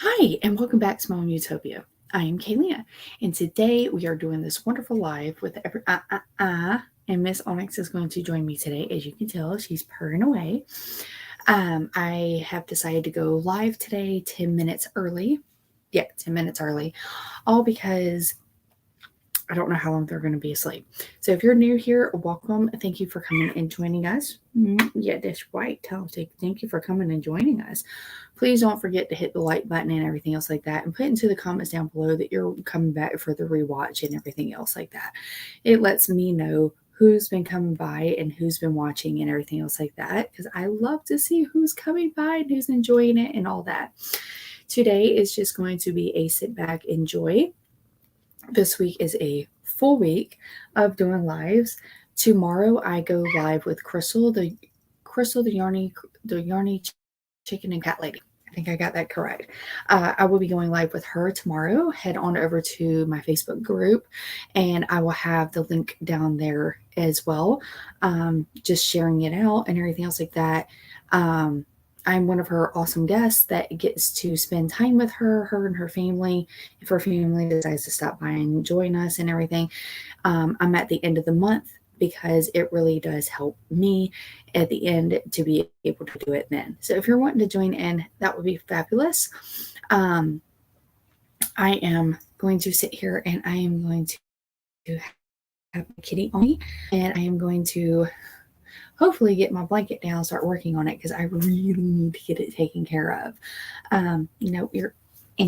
Hi, and welcome back to my own Utopia. I am Kayleena, and today we are doing this wonderful live with and Miss Onyx is going to join me today. As you can tell, she's purring away. I have decided to go live today 10 minutes early. Yeah, 10 minutes early, all because I don't know how long they're going to be asleep. So if you're new here, welcome. Thank you for coming and joining us. Yeah, that's right. Thank you for coming and joining us. Please don't forget to hit the like button and everything else like that, and put into the comments down below that you're coming back for the rewatch and everything else like that. It lets me know who's been coming by and who's been watching and everything else like that, because I love to see who's coming by and who's enjoying it and all that. Today is just going to be a sit back, enjoy. This week is a full week of doing lives. Tomorrow I go live with the Yarny Chicken and Cat Lady. I think I got that correct. I will be going live with her tomorrow. Head on over to my Facebook group, and I will have the link down there as well. Just sharing it out and everything else like that. I'm one of her awesome guests that gets to spend time with her and her family. If her family decides to stop by and join us and everything, I'm at the end of the month because it really does help me at the end to be able to do it then. So if you're wanting to join in, that would be fabulous. I am going to sit here and I am going to have my kitty on me, and I am going to hopefully get my blanket down, start working on it because I really need to get it taken care of. And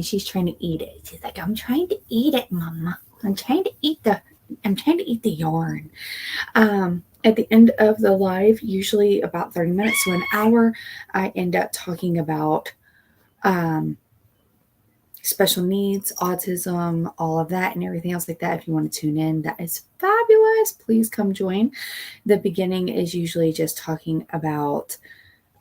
she's trying to eat it. She's like, I'm trying to eat it, Mama. I'm trying to eat the yarn. At the end of the live, usually about 30 minutes to an hour, I end up talking about special needs, autism, all of that, and everything else like that. If you want to tune in, that is fabulous. Please come join. The beginning is usually just talking about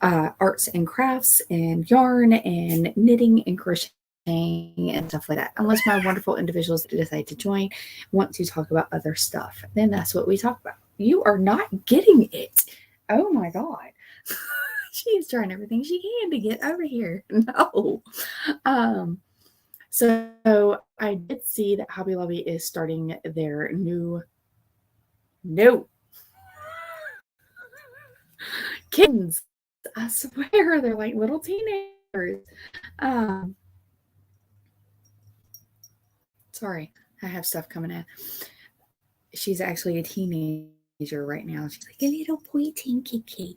arts and crafts and yarn and knitting and crocheting and stuff like that. Unless my wonderful individuals that decide to join want to talk about other stuff, then that's what we talk about. You are not getting it. Oh my God. She is trying everything she can to get over here. No. So I did see that Hobby Lobby is starting their new kittens. I swear they're like little teenagers. Sorry, I have stuff coming in. She's actually a teenager right now. She's like a little pointing kiki.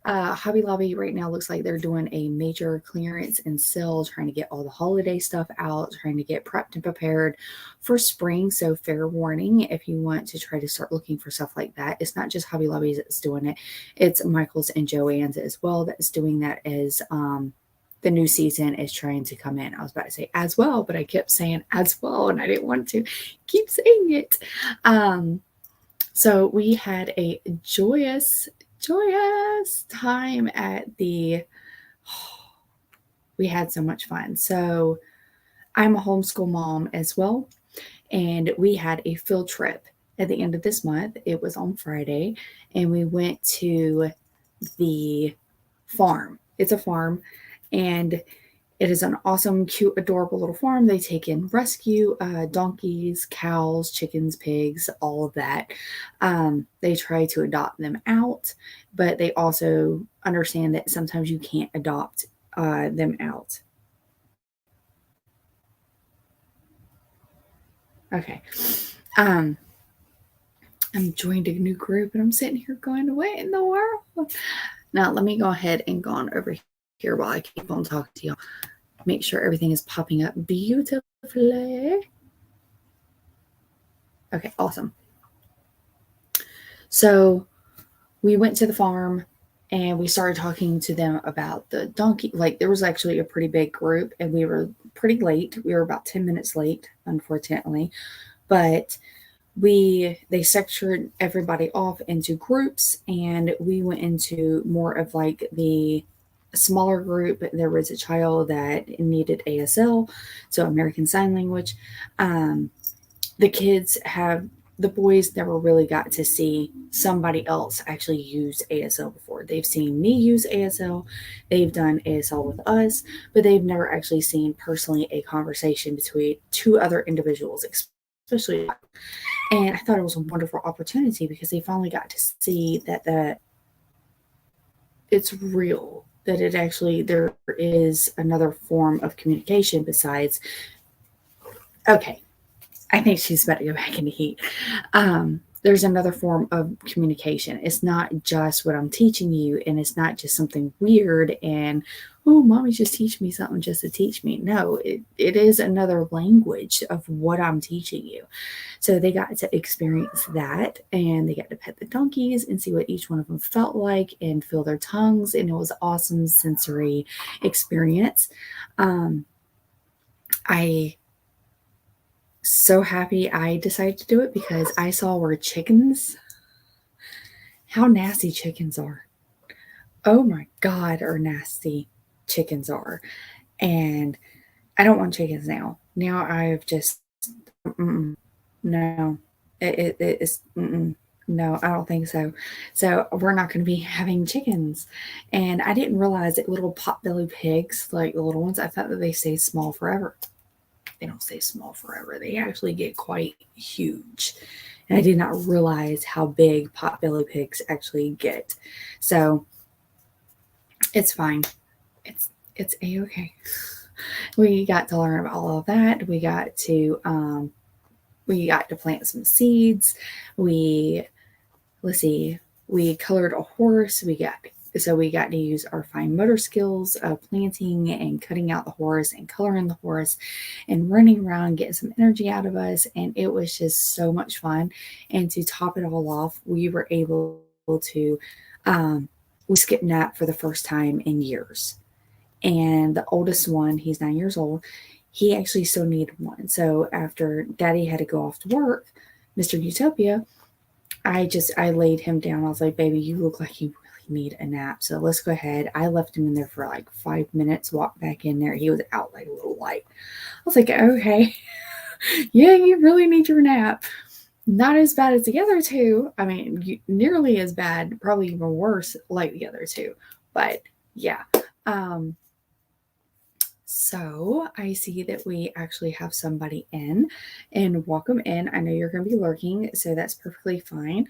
Hobby Lobby right now looks like they're doing a major clearance and sale, trying to get all the holiday stuff out, trying to get prepped and prepared for spring. So fair warning, if you want to try to start looking for stuff like that, it's not just Hobby Lobby that's doing it. It's Michael's and Joann's as well that's doing that as the new season is trying to come in. I was about to say as well, but I kept saying as well, and I didn't want to keep saying it. So we had a joyous time at we had so much fun. So I'm a homeschool mom as well, and we had a field trip at the end of this month. It was on Friday, and we went to the farm. It's a farm, and it is an awesome, cute, adorable little farm. They take in rescue donkeys, cows, chickens, pigs, all of that. They try to adopt them out, but they also understand that sometimes you can't adopt them out. Okay. I'm joined a new group and I'm sitting here going, what in the world? Now, let me go ahead and go on over here while I keep on talking to y'all. Make sure everything is popping up beautifully. Okay, awesome. So we went to the farm and we started talking to them about the donkey. Like, there was actually a pretty big group and we were pretty late. We were about 10 minutes late, unfortunately. But they sectioned everybody off into groups, and we went into more of like the smaller group. There was a child that needed ASL, so American Sign Language. The kids have the boys never really got to see somebody else actually use ASL before. They've seen me use ASL, they've done ASL with us, but they've never actually seen personally a conversation between two other individuals, especially. And I thought it was a wonderful opportunity because they finally got to see that it's real, that it actually there is another form of communication besides. Okay, I think she's about to go back into heat. There's another form of communication. It's not just what I'm teaching you, and it's not just something weird and, oh, mommy just teach me something just to teach me. No, it is another language of what I'm teaching you. So they got to experience that, and they got to pet the donkeys and see what each one of them felt like and feel their tongues. And it was awesome sensory experience. I so happy I decided to do it because I saw where chickens, how nasty chickens are. Oh my God, are nasty chickens are. And I don't want chickens now. Now I've just, no, it is, no, I don't think so. So we're not going to be having chickens. And I didn't realize that little pot-bellied pigs, like the little ones, I thought that they stay small forever. They don't stay small forever. They actually get quite huge. And I did not realize how big pot-bellied pigs actually get. So it's fine. It's a-okay. We got to learn about all of that. We got to plant some seeds. Let's see, we colored a horse. We got to use our fine motor skills of planting and cutting out the horse and coloring the horse and running around, getting some energy out of us. And it was just so much fun. And to top it all off, we were able to, we skipped nap for the first time in years. And the oldest one, he's 9 years old, he actually still needed one. So after daddy had to go off to work, Mr. Utopia, I laid him down. I was like, baby, you look like you really need a nap. So let's go ahead. I left him in there for like 5 minutes, walked back in there. He was out like a little light. I was like, okay, yeah, you really need your nap. Not as bad as the other two. I mean, nearly as bad, probably even worse like the other two. But yeah. So I see that we actually have somebody in, and welcome in. I know you're going to be lurking, so that's perfectly fine.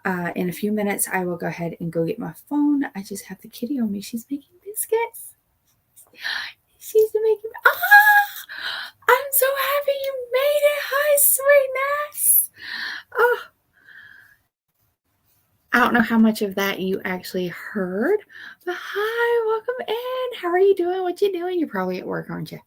In a few minutes, I will go ahead and go get my phone. I just have the kitty on me. She's making biscuits. She's making. I'm so happy you made it. Hi, sweetness. Oh, I don't know how much of that you actually heard, but hi, welcome in. How are you doing? What you doing? You're probably at work, aren't you?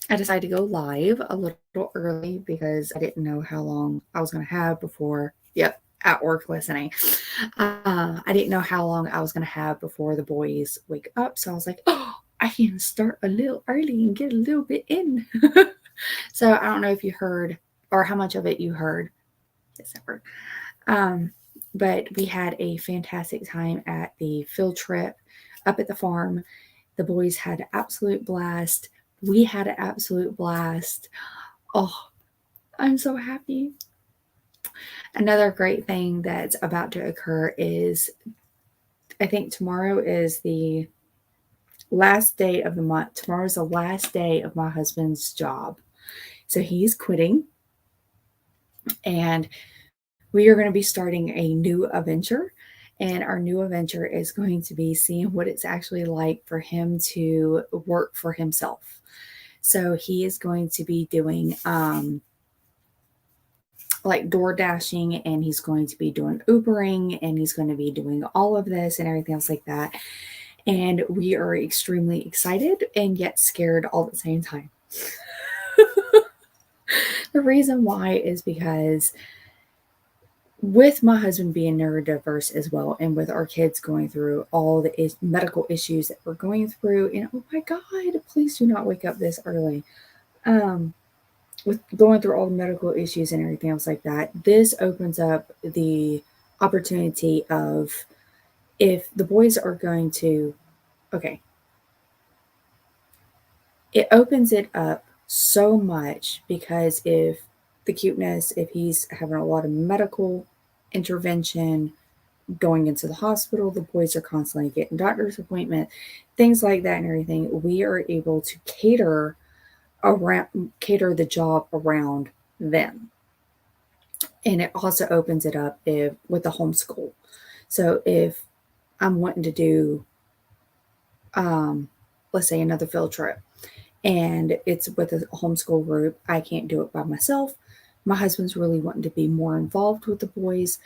I decided to go live a little early because I didn't know how long I was going to have before. Yep, at work listening. I didn't know how long I was going to have before the boys wake up. So I was like, oh, I can start a little early and get a little bit in. So I don't know if you heard or how much of it you heard. But we had a fantastic time at the field trip up at the farm. The boys had an absolute blast. We had an absolute blast. Oh, I'm so happy. Another great thing that's about to occur is I think tomorrow is the last day of the month. Tomorrow's the last day of my husband's job. So he's quitting. And we are going to be starting a new adventure. And our new adventure is going to be seeing what it's actually like for him to work for himself. So he is going to be doing like door dashing, and he's going to be doing Ubering, and he's going to be doing all of this and everything else like that. And we are extremely excited and yet scared all at the same time. The reason why is because with my husband being neurodiverse as well, and with our kids going through all the medical issues that we're going through, and oh my God, please do not wake up this early. With going through all the medical issues and everything else like that, this opens up the opportunity of if the boys are going to, okay, it opens it up so much, because if the cuteness, if he's having a lot of medical intervention, going into the hospital, the boys are constantly getting doctor's appointment, things like that and everything, we are able to around cater the job around them. And it also opens it up if with the homeschool. So if I'm wanting to do let's say another field trip, and it's with a homeschool group, I can't do it by myself. My husband's really wanting to be more involved with the boys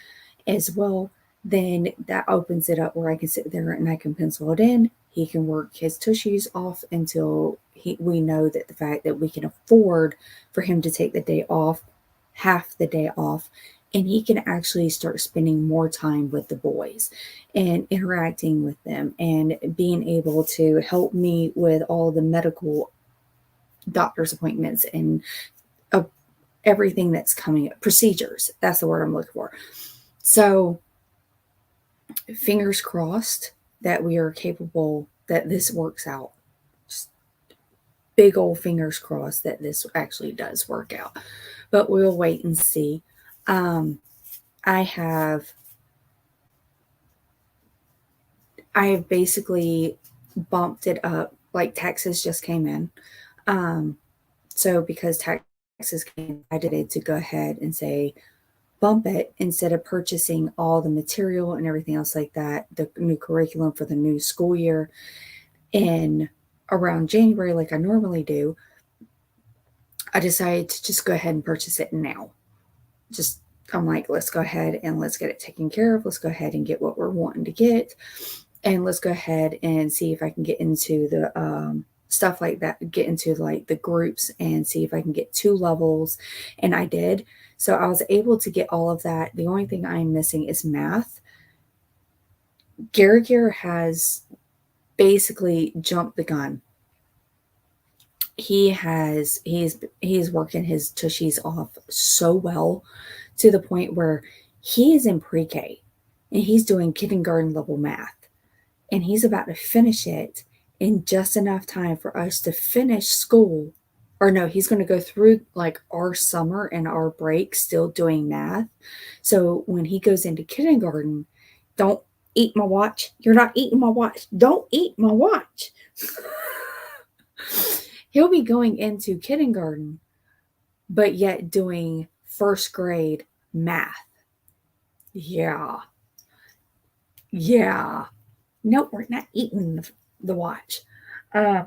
as well. Then that opens it up where I can sit there and I can pencil it in. He can work his tushies off until we know that the fact that we can afford for him to take the day off, half the day off, and he can actually start spending more time with the boys and interacting with them and being able to help me with all the medical doctor's appointments and uh, everything that's coming up. Procedures, that's the word I'm looking for. So fingers crossed that we are capable, that this works out. Just big old fingers crossed that this actually does work out, but we'll wait and see. um, i have I have basically bumped it up, like taxes just came in. um, so because taxes came, I decided to go ahead and say bump it, instead of purchasing all the material and everything else like that, the new curriculum for the new school year in around January, like I normally do. I decided to just go ahead and purchase it now. Just, I'm like, let's go ahead and let's get it taken care of. Let's go ahead and get what we're wanting to get. And let's go ahead and see if I can get into the stuff like that, get into like the groups and see if I can get 2 levels. And I did. So I was able to get all of that. The only thing I'm missing is math. Garriger has basically jumped the gun. He's working his tushies off so well, to the point where he is in pre-K and he's doing kindergarten level math, and he's about to finish it in just enough time for us to finish school. Or no, he's going to go through like our summer and our break still doing math. So when he goes into kindergarten, don't eat my watch. You're not eating my watch. Don't eat my watch. He'll be going into kindergarten, but yet doing first grade math. Yeah. Yeah. Nope, we're not eating the watch. Uh,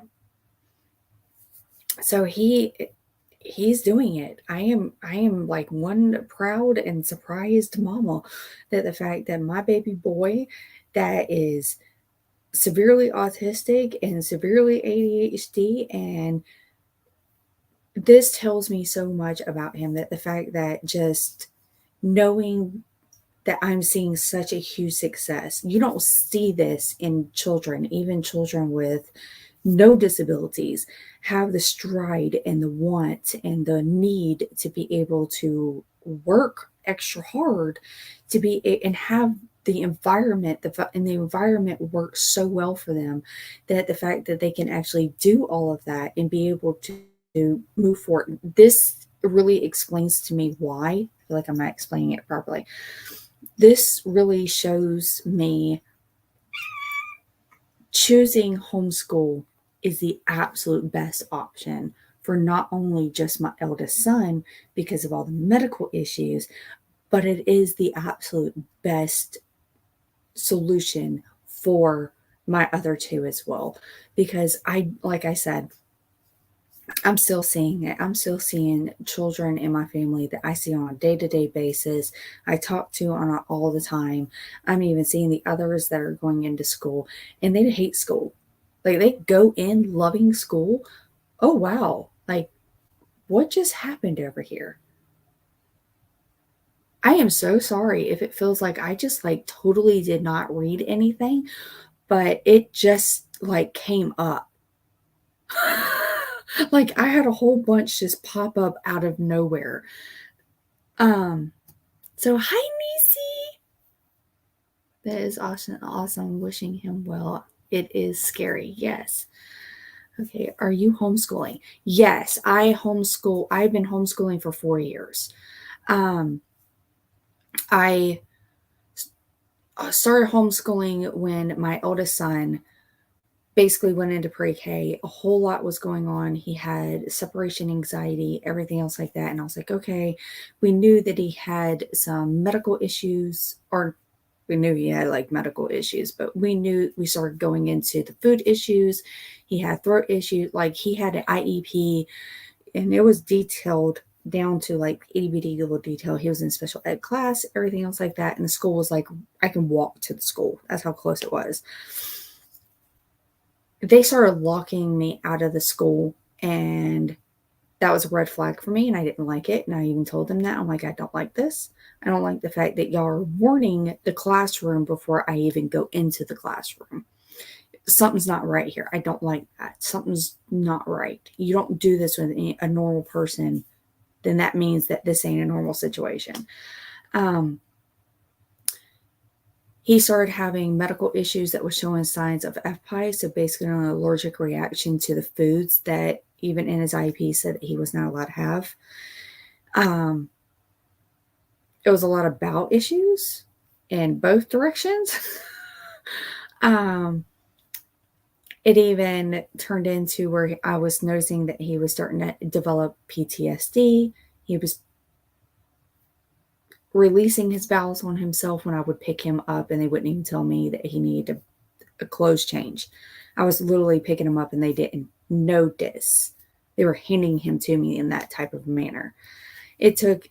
so he's doing it. I am like one proud and surprised mama, that the fact that my baby boy that is severely autistic and severely ADHD, and this tells me so much about him, that the fact that just knowing that I'm seeing such a huge success. You don't see this in children, even children with no disabilities have the stride and the want and the need to be able to work extra hard to be and have the environment, and the environment works so well for them, that the fact that they can actually do all of that and be able to move forward. This really explains to me why. I feel like I'm not explaining it properly. This really shows me choosing homeschool is the absolute best option for not only just my eldest son because of all the medical issues, but it is the absolute best solution for my other two as well. Because like I said, I'm still seeing it. I'm still seeing children in my family that I see on a day-to-day basis. I talk to on all the time. I'm even seeing the others that are going into school, and they hate school. Like they go in loving school. Oh wow. Like what just happened over here? I am so sorry if it feels like I just like totally did not read anything, but it just like came up. Like I had a whole bunch just pop up out of nowhere. Um, so hi Nisi. That is awesome. Awesome. Wishing him well. It is scary, yes. Okay, are you homeschooling? Yes, I homeschool. I've been homeschooling for 4 years. Um, I started homeschooling when my oldest son basically went into pre-K. A whole lot was going on. He had separation anxiety, everything else like that. And I was like, okay, we knew that he had some medical issues, or we knew he had like medical issues, but we started going into the food issues. He had throat issues, like he had an IEP, and it was detailed down to like itty bitty little detail. He was in special ed class, everything else like that. And the school was like, I can walk to the school. That's how close it was. They started locking me out of the school, and that was a red flag for me, and I didn't like it. And I even told them that. I'm like, I don't like this. I don't like the fact that y'all are warning the classroom before I even go into the classroom. Something's not right here. I don't like that. Something's not right. You don't do this with a normal person, then that means that this ain't a normal situation. He started having medical issues that were showing signs of FPI, so basically an allergic reaction to the foods that even in his IEP said that he was not allowed to have. It was a lot of bowel issues in both directions. It even turned into where I was noticing that he was starting to develop PTSD. He was releasing his bowels on himself when I would pick him up, and they wouldn't even tell me that he needed a clothes change. I was literally picking him up and they didn't notice. They were handing him to me in that type of manner. It took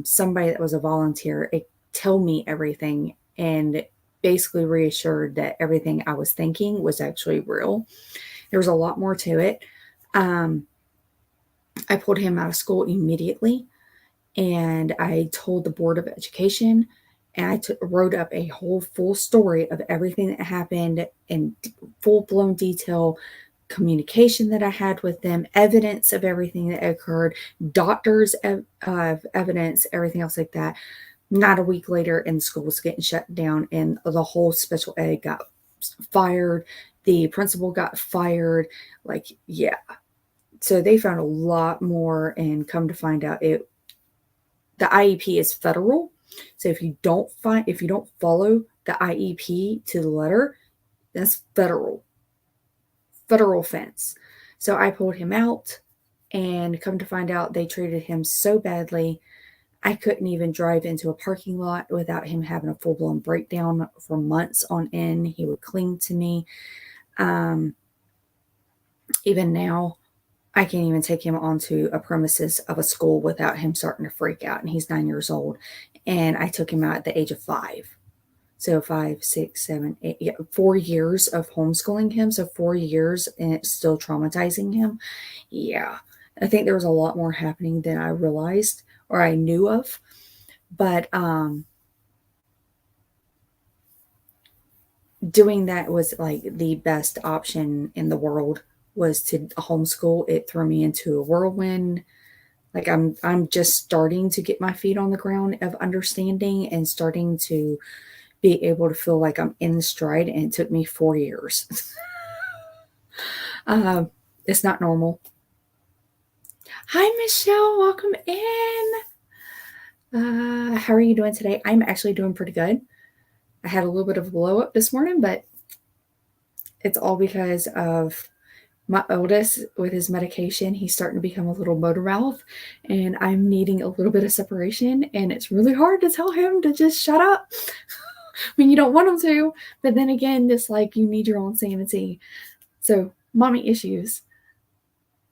somebody that was a volunteer to tell me everything and basically reassured that everything I was thinking was actually real. There was a lot more to it. I pulled him out of school immediately, and I told the Board of Education, and I wrote up a whole full story of everything that happened in full-blown detail, communication that I had with them, evidence of everything that occurred, doctors' evidence, everything else like that. Not a week later, and the school was getting shut down, and the whole special ed got fired. The principal got fired. Like, yeah. So they found a lot more, and come to find out, the IEP is federal. So if you don't follow the IEP to the letter, that's federal offense. So I pulled him out, and come to find out, they treated him so badly. I couldn't even drive into a parking lot without him having a full-blown breakdown for months on end. He would cling to me. Even now, I can't even take him onto a premises of a school without him starting to freak out. And he's 9 years old. And I took him out at the age of 5. So 5, 6, 7, 8, yeah, 4 years of homeschooling him. So 4 years, and it's still traumatizing him. Yeah. I think there was a lot more happening than I realized or I knew of. But doing that was like the best option in the world, was to homeschool. It threw me into a whirlwind. Like I'm just starting to get my feet on the ground of understanding and starting to be able to feel like I'm in stride, and it took me 4 years. It's not normal. Hi, Michelle. Welcome in. How are you doing today? I'm actually doing pretty good. I had a little bit of a blow up this morning, but it's all because of my oldest with his medication. He's starting to become a little motor mouth, and I'm needing a little bit of separation, and it's really hard to tell him to just shut up when you don't want him to. But then again, just like you need your own sanity. So mommy issues.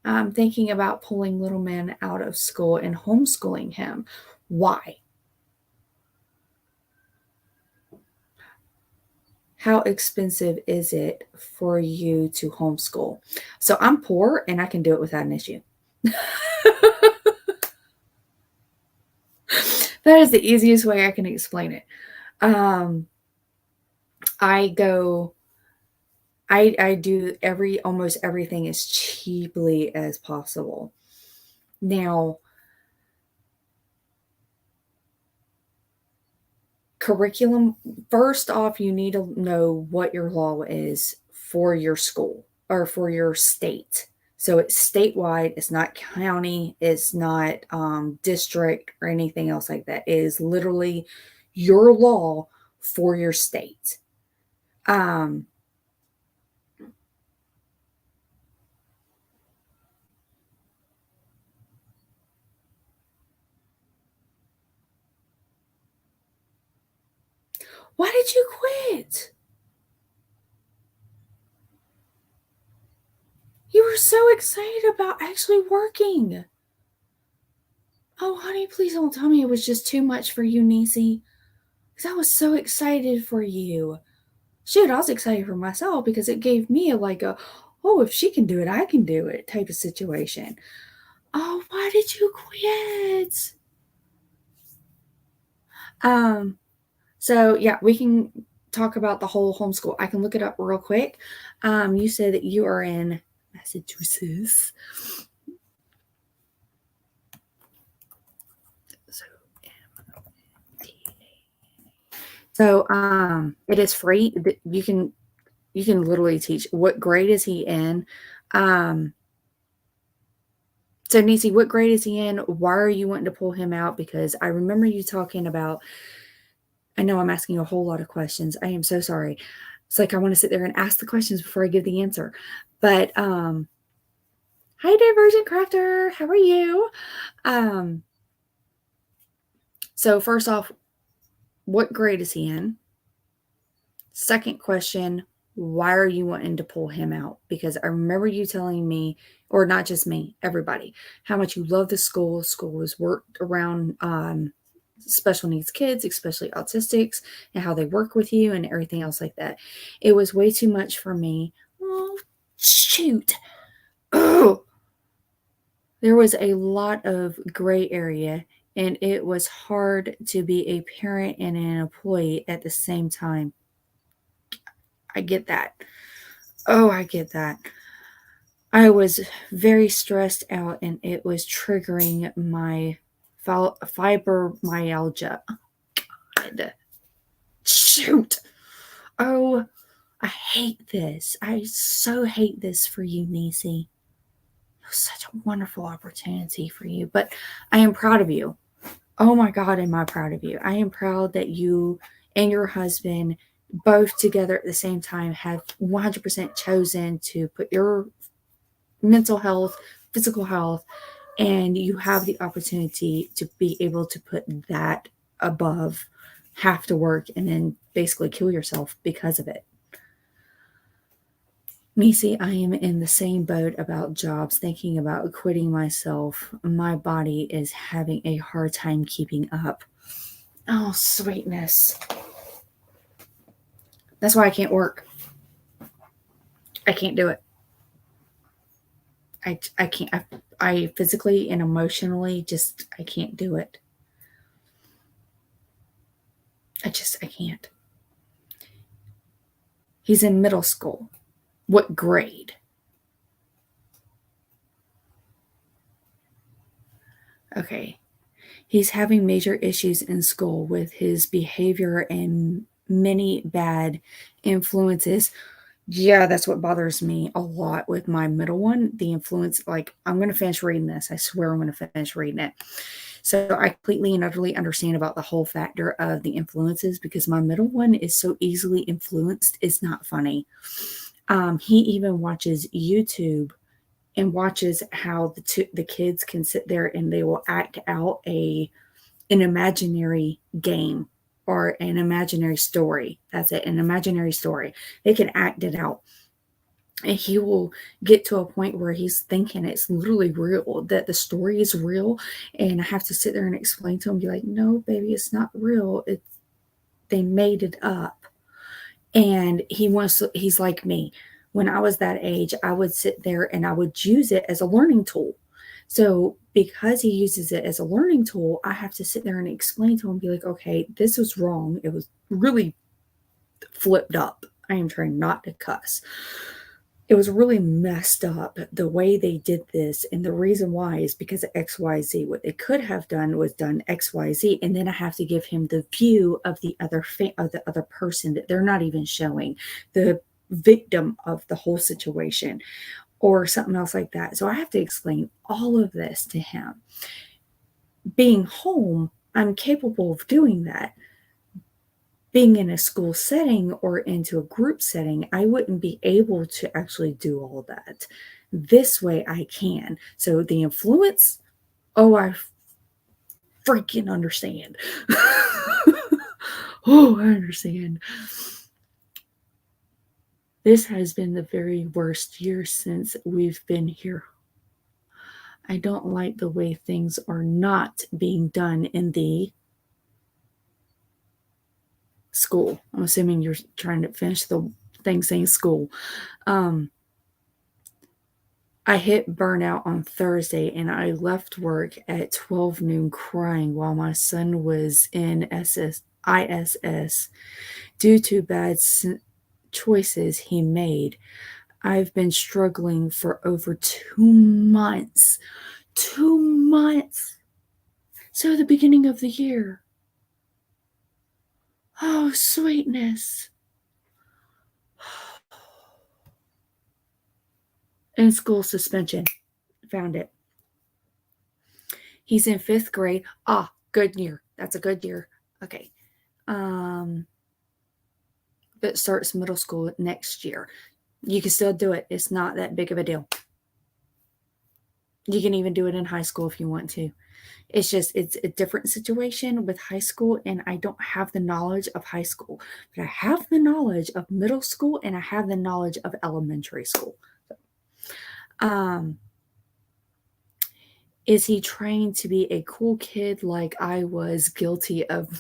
I'm thinking about pulling little man out of school and homeschooling him. Why? How expensive is it for you to homeschool? So I'm poor and I can do it without an issue. That is the easiest way I can explain it. I do almost everything as cheaply as possible. Now, curriculum, first off, you need to know what your law is for your school. or for your state. So it's statewide, it's not county, it's not district or anything else like that. It is literally your law for your state. Um, why did you quit? You were so excited about actually working. Oh, honey, please don't tell me it was just too much for you, Niecy. Because I was so excited for you. Shoot, I was excited for myself because it gave me oh, if she can do it, I can do it type of situation. Oh, why did you quit? Um, so yeah, we can talk about the whole homeschool. I can look it up real quick. You said that you are in Massachusetts. So it is free. You can literally teach. What grade is he in? Um, so Niecy, what grade is he in? Why are you wanting to pull him out? Because I remember you talking about, I know I'm asking you a whole lot of questions. I am so sorry. It's like I want to sit there and ask the questions before I give the answer. But hi Divergent Crafter, how are you? So first off, what grade is he in? Second question, why are you wanting to pull him out? Because I remember you telling me, or not just me, everybody, how much you love the school. School was worked around special needs kids, especially autistics, and how they work with you and everything else like that. It was way too much for me. Oh, shoot. Oh, there was a lot of gray area, and it was hard to be a parent and an employee at the same time. I get that. Oh, I get that. I was very stressed out and it was triggering my fibromyalgia. God. Shoot. Oh, I hate this. I so hate this for you, Niecy. It was such a wonderful opportunity for you, but I am proud of you. Oh my God, am I proud of you? I am proud that you and your husband both together at the same time have 100% chosen to put your mental health, physical health, and you have the opportunity to be able to put that above have to work and then basically kill yourself because of it. Niecy, I am in the same boat about jobs, thinking about quitting myself. My body is having a hard time keeping up. Oh, sweetness. That's why I can't work. I can't do it. I can't. I physically and emotionally just, I can't do it. I can't. He's in middle school. What grade? Okay. He's having major issues in school with his behavior and many bad influences. Yeah, that's what bothers me a lot with my middle one. The influence, like, I'm going to finish reading this. I swear I'm going to finish reading it. So I completely and utterly understand about the whole factor of the influences because my middle one is so easily influenced. It's not funny. He even watches YouTube and watches how the kids can sit there and they will act out an imaginary game or an imaginary story. That's it, an imaginary story. They can act it out. And he will get to a point where he's thinking it's literally real, that the story is real. And I have to sit there and explain to him, be like, no, baby, it's not real. They made it up. And he's like me. When I was that age, I would sit there and I would use it as a learning tool. So because he uses it as a learning tool, I have to sit there and explain to him, be like, okay, this was wrong. It was really flipped up. I am trying not to cuss. It was really messed up the way they did this. And the reason why is because of XYZ. What they could have done was done XYZ. And then I have to give him the view of the other person that they're not even showing. The victim of the whole situation or something else like that. So I have to explain all of this to him. Being home, I'm capable of doing that. Being in a school setting or into a group setting, I wouldn't be able to actually do all that. This way I can. So the influence, oh, I freaking understand. Oh, I understand. This has been the very worst year since we've been here. I don't like the way things are not being done in the school. I'm assuming you're trying to finish the thing saying school. I hit burnout on Thursday and I left work at 12 noon crying while my son was in ISS due to bad choices he made. I've been struggling for over 2 months. 2 months. So the beginning of the year. Oh, sweetness. In school suspension. Found it. He's in 5th grade. Ah, good year. That's a good year. Okay. But starts middle school next year. You can still do it. It's not that big of a deal. You can even do it in high school if you want to. It's just, it's a different situation with high school, and I don't have the knowledge of high school, but I have the knowledge of middle school and I have the knowledge of elementary school. Is he trying to be a cool kid like I was guilty of?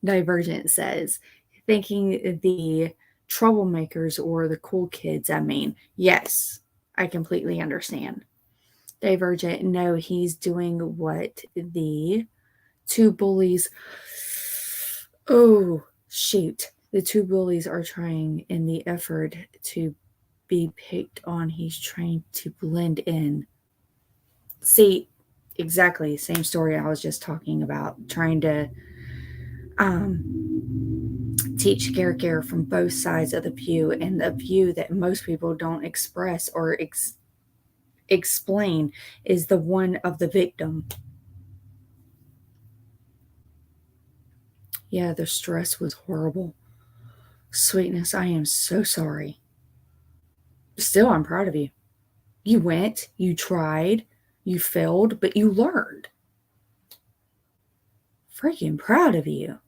Divergent says, thinking the troublemakers or the cool kids, I mean, yes, I completely understand. Divergent, no, he's doing what the two bullies, oh, shoot, the two bullies are trying in the effort to be picked on. He's trying to blend in. See, exactly, same story I was just talking about, trying to teach care from both sides of the view, and the view that most people don't express or explain is the one of the victim. Yeah, the stress was horrible. Sweetness, I am so sorry. Still, I'm proud of you. You went, you tried, you failed, but you learned. Freaking proud of you.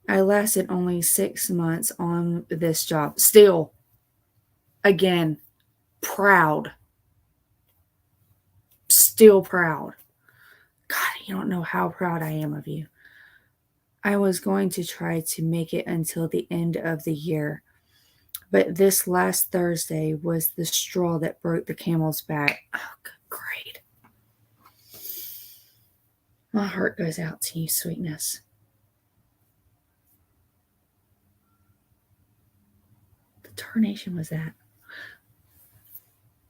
I lasted only 6 months on this job. Still, again, proud. Still proud. God, you don't know how proud I am of you. I was going to try to make it until the end of the year, but this last Thursday was the straw that broke the camel's back. Oh, good, great. My heart goes out to you, sweetness. The tarnation was that.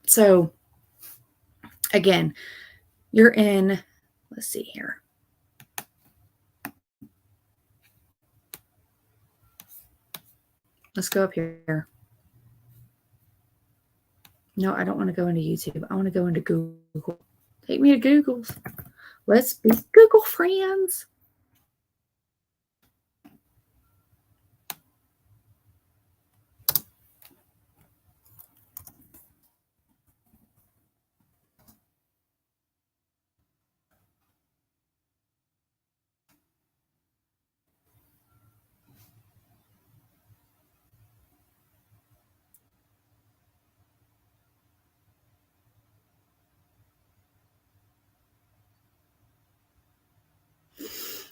So, again, you're in, let's see here. Let's go up here. No, I don't want to go into YouTube. I want to go into Google. Take me to Google. Let's be Google friends.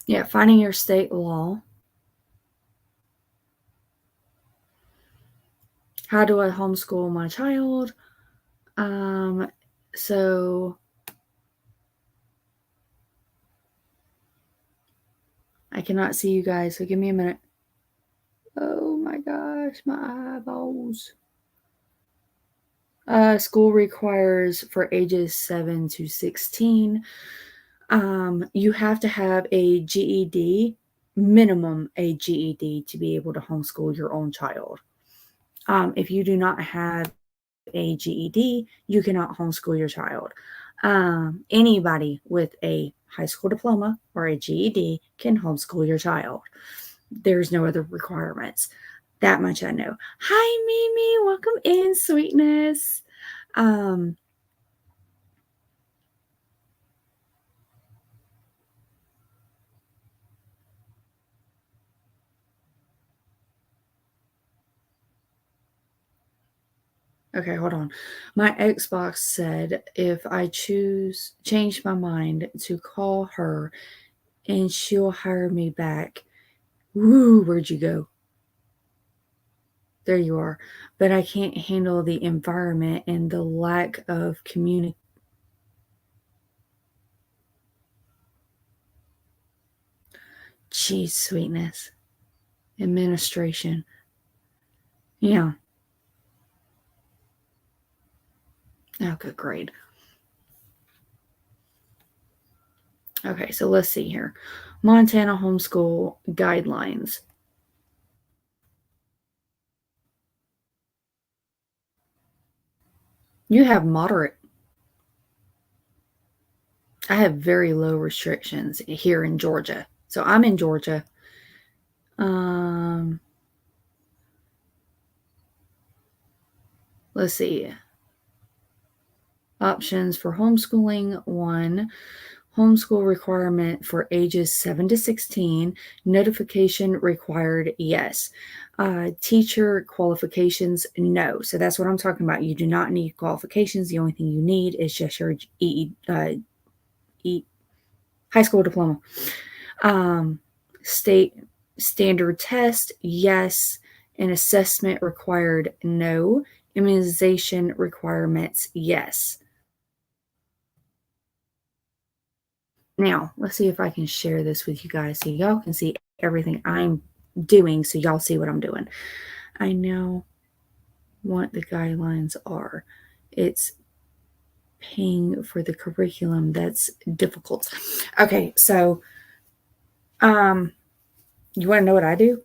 Yeah, finding your state law. How do I homeschool my child? So I cannot see you guys, so give me a minute. Oh my gosh, my eyeballs. School requires for ages 7 to 16. You have to have a GED minimum a GED to be able to homeschool your own child. If you do not have a GED, you cannot homeschool your child. Anybody with a high school diploma or a GED can homeschool your child. There's no other requirements. That much I know. Hi, Mimi. Welcome in, sweetness. Okay, hold on. My Xbox said if I change my mind to call her and she'll hire me back. Woo, where'd you go? There you are. But I can't handle the environment and the lack of communication. Geez, sweetness. Administration. Yeah. Oh, good grade. Okay, so let's see here. Montana homeschool guidelines. You have moderate. I have very low restrictions here in Georgia. So I'm in Georgia. Let's see. Options for homeschooling. 1. Homeschool requirement for ages 7 to 16. Notification required, yes. Teacher qualifications, no. So that's what I'm talking about. You do not need qualifications. The only thing you need is just your high school diploma. State standard test, yes. An assessment required, no. Immunization requirements, yes. Now, let's see if I can share this with you guys so y'all can see everything I'm doing so y'all see what I'm doing. I know what the guidelines are. It's paying for the curriculum that's difficult. Okay, so you want to know what I do?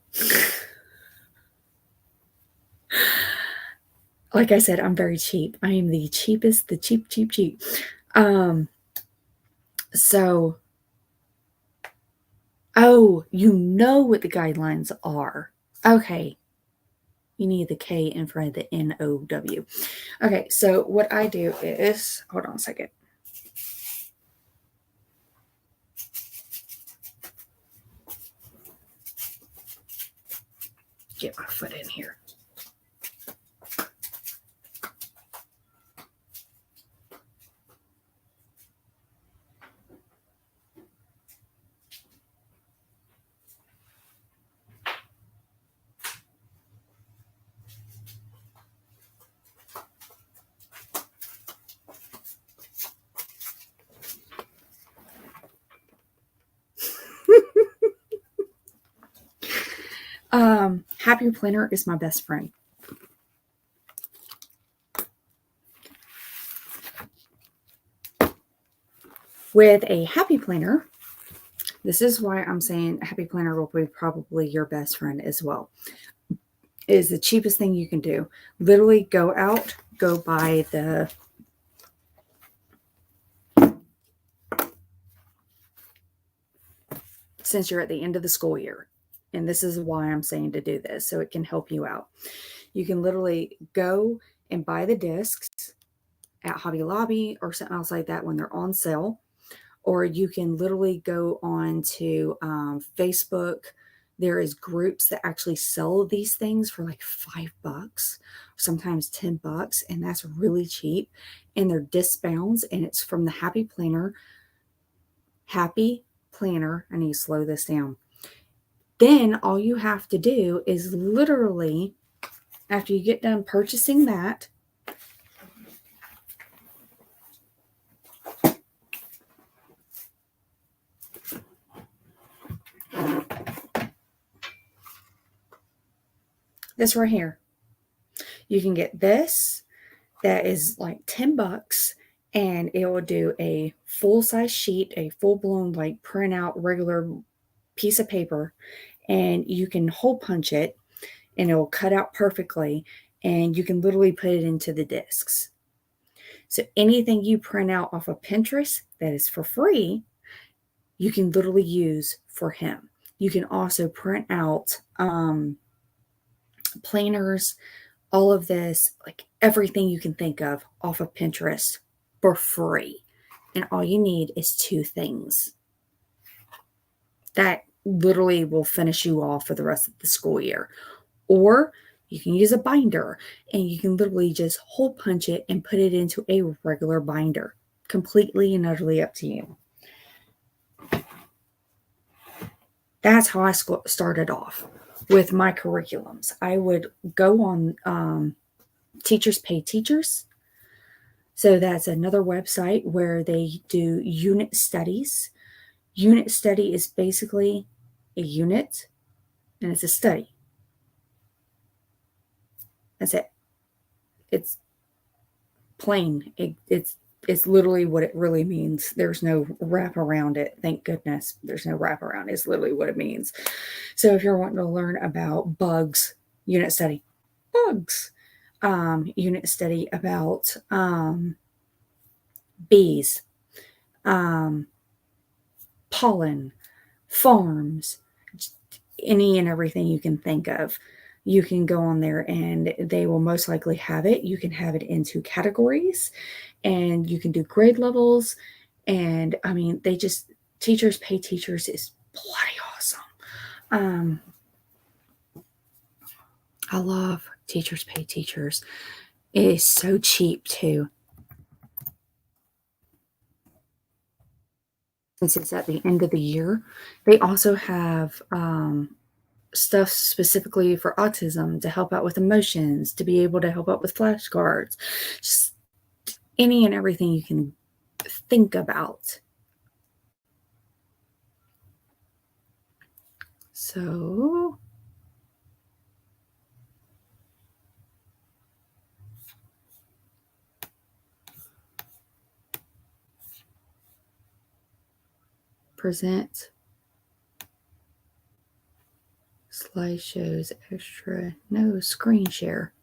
Like I said, I'm very cheap. I am the cheapest, the cheap. So, oh, you know what the guidelines are. Okay. You need the K in front of the NOW. Okay, so what I do is, hold on a second. Get my foot in here. Happy Planner is my best friend. With a Happy Planner, this is why I'm saying Happy Planner will be probably your best friend as well. It is the cheapest thing you can do. Literally go out, go buy the since you're at the end of the school year. And this is why I'm saying to do this, so it can help you out. You can literally go and buy the discs at Hobby Lobby or something else like that when they're on sale. Or you can literally go on to Facebook. There is groups that actually sell these things for like $5, sometimes $10, and that's really cheap. And they're disc bounds, and it's from the Happy Planner. Happy Planner. I need to slow this down. Then all you have to do is literally, after you get done purchasing that, this right here, you can get this that is like $10, and it will do a full size sheet, a full blown like printout regular piece of paper, and you can hole punch it, and it will cut out perfectly, and you can literally put it into the discs. So anything you print out off of Pinterest that is for free, you can literally use for him. You can also print out planners, all of this, like everything you can think of off of Pinterest for free. And all you need is 2 things. That literally will finish you off for the rest of the school year. Or you can use a binder, and you can literally just hole punch it and put it into a regular binder. Completely and utterly up to you. That's how I started off with my curriculums. I would go on Teachers Pay Teachers. So that's another website where they do unit studies. Unit study is basically a unit, and it's a study. That's it. It's plain. It's literally what it really means. There's no wrap around it. Thank goodness there's no wrap around it. It's literally what it means. So if you're wanting to learn about bugs, unit study, bugs. Unit study about bees, pollen, farms, any and everything you can think of. You can go on there and they will most likely have it. You can have it into categories, and you can do grade levels. And I mean, Teachers Pay Teachers is bloody awesome. I love Teachers Pay Teachers. It is so cheap too. Since it's at the end of the year, they also have stuff specifically for autism to help out with emotions, to be able to help out with flashcards, just any and everything you can think about. So present, slideshows, extra, no, screen share.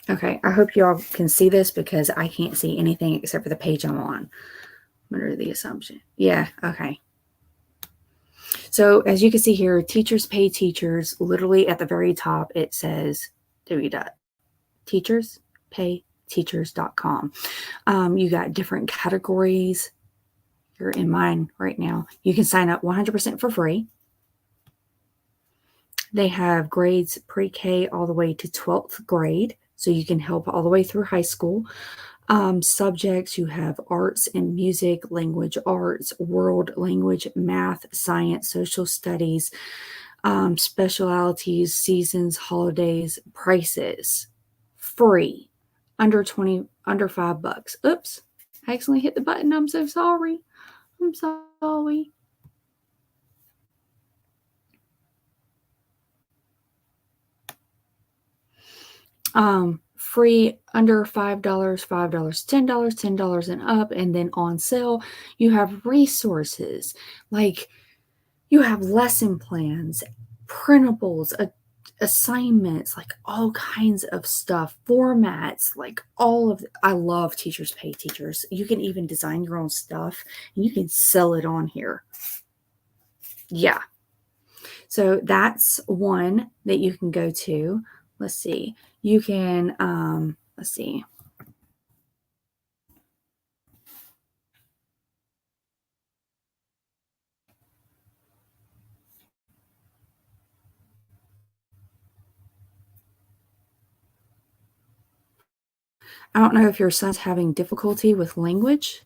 Okay, I hope y'all can see this because I can't see anything except for the page I'm on. I'm under the assumption. Yeah, okay. So as you can see here, Teachers Pay Teachers, literally at the very top, it says www.teacherspayteachers.com. You got different categories. You're in mine right now. You can sign up 100% for free. They have grades pre-K all the way to 12th grade, so you can help all the way through high school. Subjects, you have arts and music, language arts, world language, math, science, social studies, specialties, seasons, holidays, prices, free, under $5. Oops, I accidentally hit the button. I'm so sorry. I'm sorry. Free under $5, $5, $10, $10 and up. And then on sale, you have resources like you have lesson plans, printables, assignments, like all kinds of stuff, formats, like all of I love Teachers Pay Teachers. You can even design your own stuff and you can sell it on here. Yeah. So that's one that you can go to. Let's see. You can, let's see. I don't know if your son's having difficulty with language.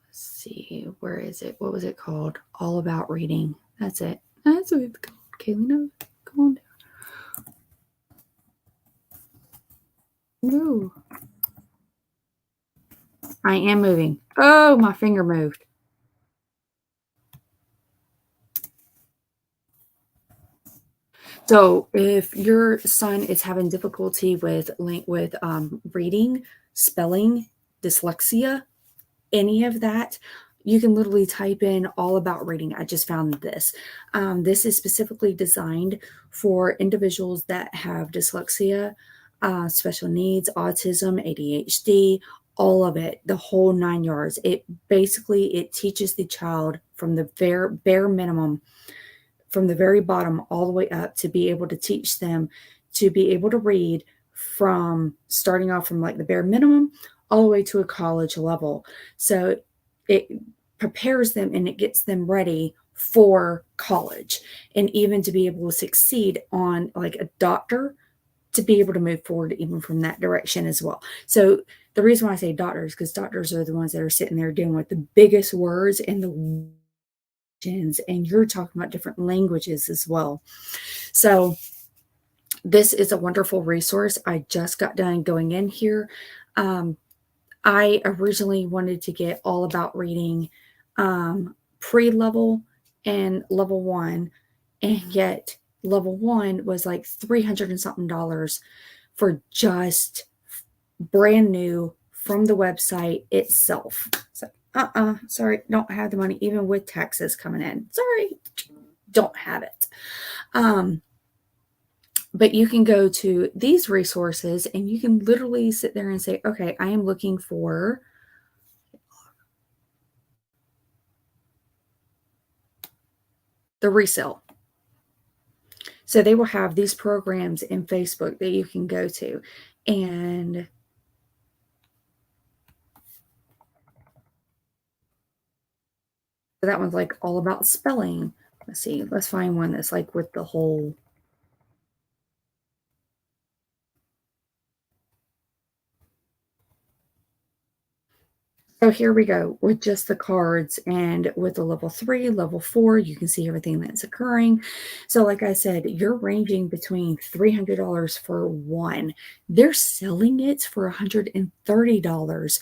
Let's see. Where is it? What was it called? All About Reading. That's it. That's what it's called. Kayleena, go on down. No. I am moving. Oh, my finger moved. So if your son is having difficulty with reading, spelling, dyslexia, any of that, you can literally type in all about reading. I just found this. This is specifically designed for individuals that have dyslexia, special needs, autism, ADHD, all of it, the whole 9 yards. It teaches the child from the bare minimum, from the very bottom all the way up, to be able to teach them to be able to read, from starting off from like the bare minimum all the way to a college level. So it prepares them and it gets them ready for college, and even to be able to succeed on like a doctor, to be able to move forward even from that direction as well. So the reason why I say doctors, because doctors are the ones that are sitting there dealing with the biggest words and the, and you're talking about different languages as well. So this is a wonderful resource. I just got done going in here. I originally wanted to get all about reading pre-level and level 1, and yet level 1 was like $300 and something for just brand new from the website itself. So sorry, don't have the money, even with taxes coming in. Sorry, don't have it. But you can go to these resources and you can literally sit there and say, okay, I am looking for the resale. So they will have these programs in Facebook that you can go to. And that one's like all about spelling. Let's see, let's find one that's like with the whole. So here we go with just the cards, and with the level 3, level 4, you can see everything that's occurring. So like I said, you're ranging between $300 for one. They're selling it for $130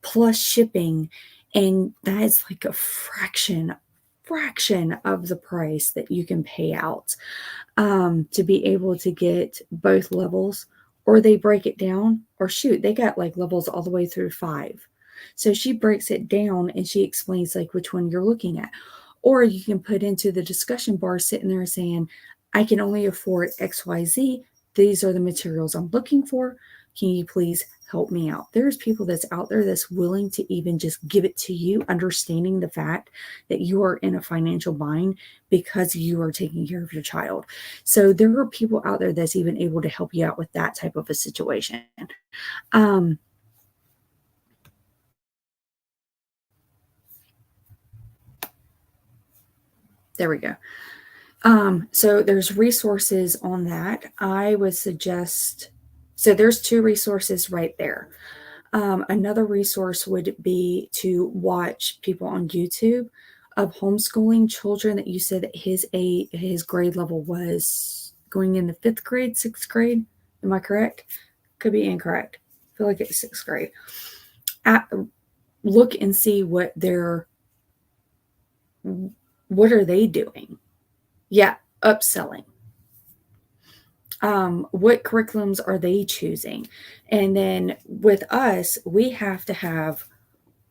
plus shipping. And that is like a fraction of the price that you can pay out to be able to get both levels. Or they break it down, or shoot, they got like levels all the way through 5. So she breaks it down and she explains like which one you're looking at. Or you can put into the discussion bar sitting there saying, I can only afford XYZ. These are the materials I'm looking for. Can you please help me out? There's people that's out there that's willing to even just give it to you, understanding the fact that you are in a financial bind because you are taking care of your child. So there are people out there that's even able to help you out with that type of a situation. There we go. So there's resources on that. I would suggest, so there's 2 resources right there. Another resource would be to watch people on YouTube of homeschooling children that you said that his grade level was going into 5th grade, 6th grade. Am I correct? Could be incorrect. I feel like it's 6th grade. Look and see what are they doing? Yeah, upselling. What curriculums are they choosing? And then with us, we have to have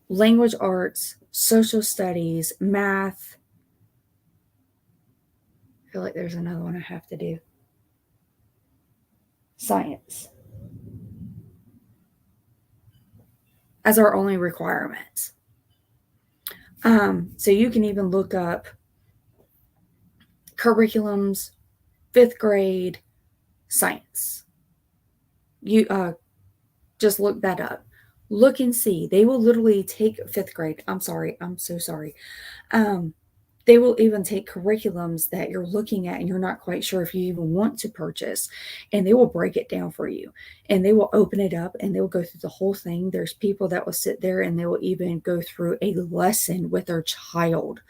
language arts, social studies, math. I feel like there's another one I have to do. Science as our only requirements. So you can even look up curriculums, 5th grade science. You just look that up. Look and see. They will literally take 5th grade. I'm sorry. I'm so sorry. They will even take curriculums that you're looking at and you're not quite sure if you even want to purchase, and they will break it down for you, and they will open it up and they will go through the whole thing. There's people that will sit there and they will even go through a lesson with their child,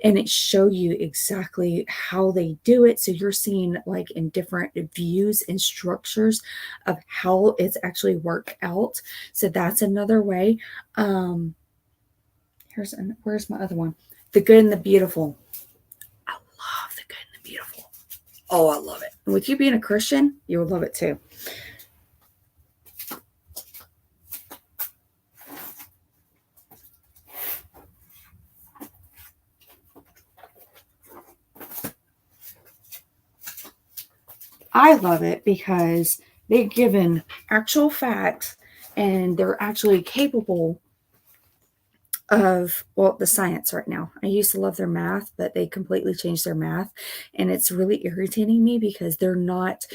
and it show you exactly how they do it. So you're seeing like in different views and structures of how it's actually worked out. So that's another way. Where's my other one? The Good and the Beautiful. I love The Good and the Beautiful. Oh, I love it. And with you being a Christian, you will love it too. I love it because they've given actual facts and they're actually capable of, well, the science right now. I used to love their math, but they completely changed their math. And it's really irritating me because they're not,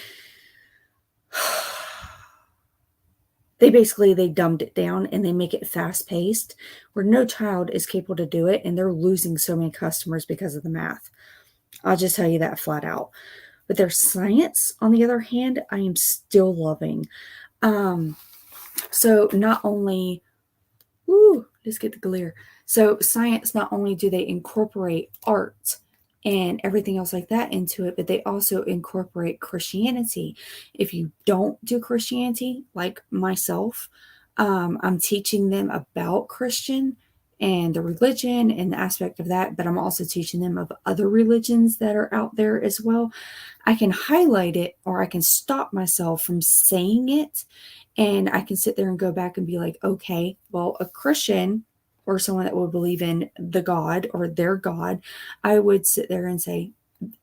they dumbed it down and they make it fast paced where no child is capable to do it. And they're losing so many customers because of the math. I'll just tell you that flat out. But their science, on the other hand, I am still loving. So not only, let's get the glare. So science, not only do they incorporate art and everything else like that into it, but they also incorporate Christianity. If you don't do Christianity, like myself, I'm teaching them about Christian and the religion and the aspect of that, but I'm also teaching them of other religions that are out there as well. I can highlight it or I can stop myself from saying it, and I can sit there and go back and be like, okay, well, a Christian or someone that would believe in the God or their God, I would sit there and say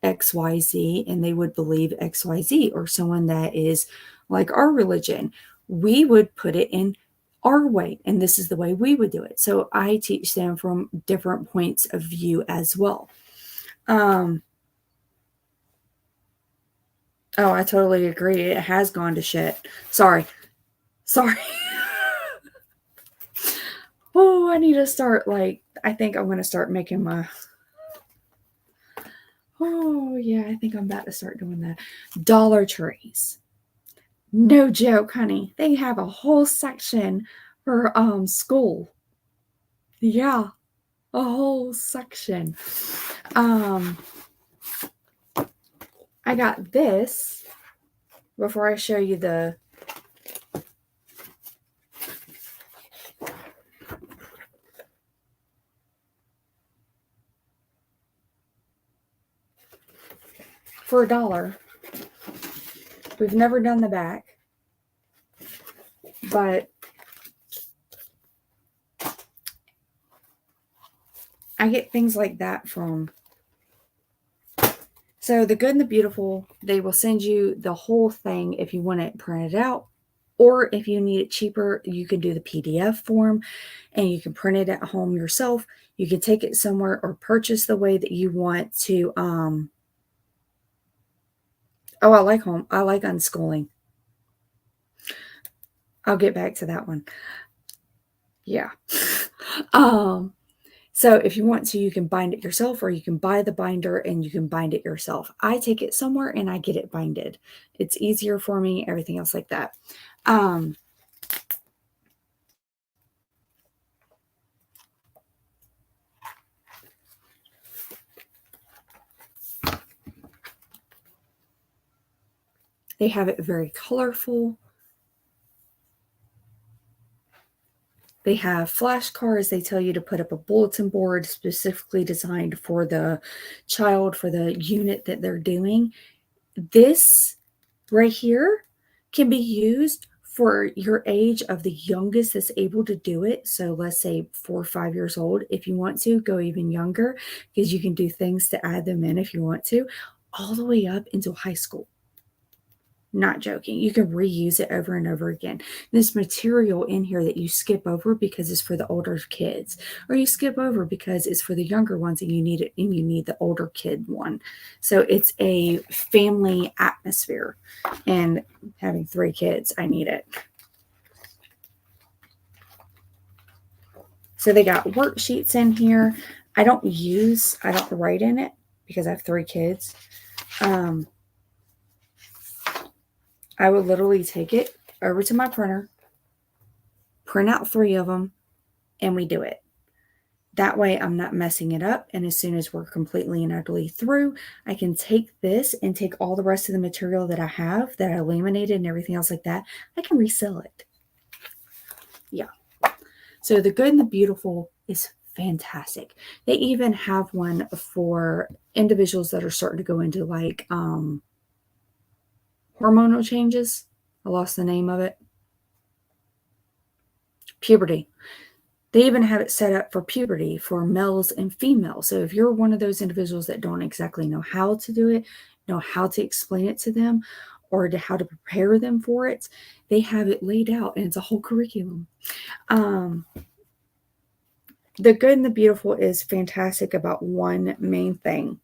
XYZ and they would believe XYZ, or someone that is like our religion, we would put it in our way, and this is the way we would do it. So I teach them from different points of view as well. Oh, I totally agree. It has gone to shit. Sorry. Oh, I need to start, like, I think I'm going to start making my, oh, yeah, I think I'm about to start doing that. Dollar trees. No joke, honey. They have a whole section for school. Yeah, a whole section. I got this before I show you the for $1. We've never done the back, but I get things like that from. So the Good and the Beautiful, they will send you the whole thing if you want it printed out, or if you need it cheaper, you can do the PDF form and you can print it at home yourself. You can take it somewhere or purchase the way that you want to. Oh, I like unschooling. I'll get back to that one. Yeah. So if you want to, you can bind it yourself, or you can buy the binder and you can bind it yourself. I take it somewhere and I get it binded. It's easier for me, everything else like that. They have it very colorful. They have flashcards. They tell you to put up a bulletin board specifically designed for the child, for the unit that they're doing. This right here can be used for your age of the youngest that's able to do it. So let's say 4 or 5 years old. If you want to, go even younger, because you can do things to add them in if you want to, all the way up into high school. Not joking. You can reuse it over and over again. This material in here that you skip over because it's for the older kids, or you skip over because it's for the younger ones and you need it, and you need the older kid one. So it's a family atmosphere, and having 3 kids, I need it. So they got worksheets in here. I don't write in it because I have 3 kids. I would literally take it over to my printer, print out 3 of them, and we do it. That way I'm not messing it up. And as soon as we're completely and utterly through, I can take this and take all the rest of the material that I have, that I laminated and everything else like that. I can resell it. Yeah. So the Good and the Beautiful is fantastic. They even have one for individuals that are starting to go into like hormonal changes. I lost the name of it. Puberty. They even have it set up for puberty for males and females. So if you're one of those individuals that don't exactly know how to do it, know how to explain it to them, or to how to prepare them for it, they have it laid out, and it's a whole curriculum. The Good and the Beautiful is fantastic about one main thing.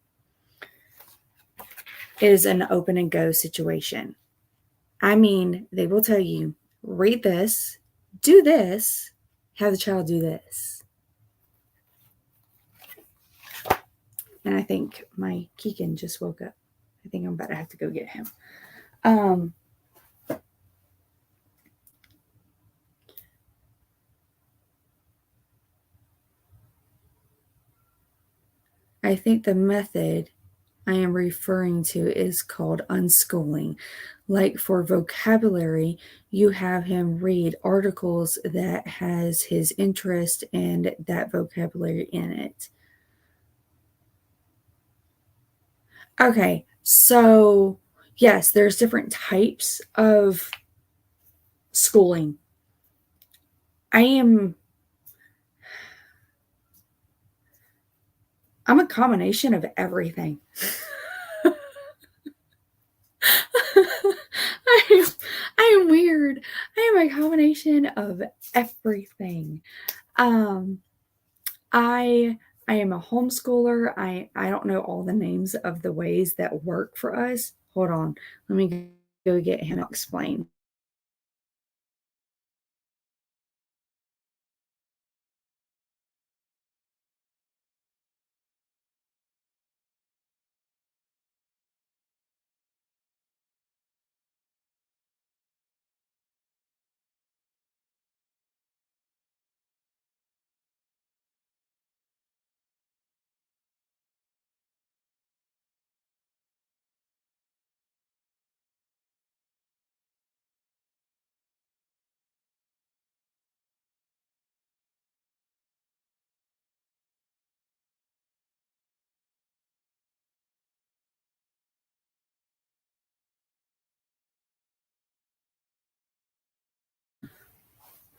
It is an open and go situation. I mean, they will tell you, read this, do this, have the child do this. And I think my Keegan just woke up. I think I'm about to have to go get him. I think the method I am referring to is called unschooling. Like for vocabulary, you have him read articles that has his interest and that vocabulary in it. Okay, so yes, there's different types of schooling. I'm a combination of everything. I am weird. I am a combination of everything. I am a homeschooler. I don't know all the names of the ways that work for us. Hold on. Let me go get him to explain.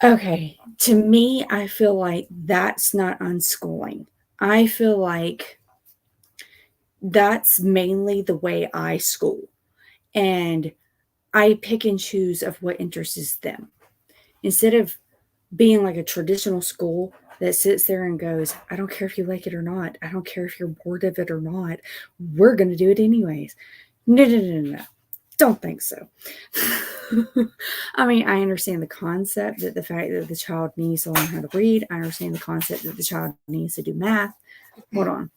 Okay, to me, I feel like that's not unschooling. I feel like that's mainly the way I school. And I pick and choose of what interests them. Instead of being like a traditional school that sits there and goes, I don't care if you like it or not. I don't care if you're bored of it or not. We're going to do it anyways. No, no, no, no. Don't think so. I mean, I understand the concept that the fact that the child needs to learn how to read. I understand the concept that the child needs to do math. Hold on.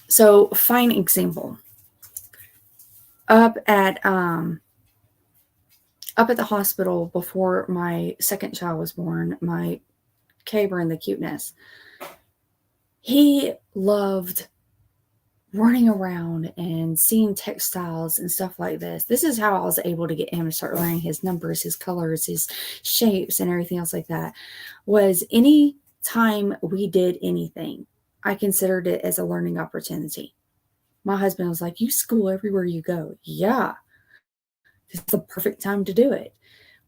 So, fine example. Up at the hospital before my second child was born, my Caber and the cuteness, he loved running around and seeing textiles and stuff like this. This is how I was able to get him to start learning his numbers, his colors, his shapes, and everything else like that. Was any time we did anything, I considered it as a learning opportunity. My husband was like, you school everywhere you go. Yeah, it's the perfect time to do it.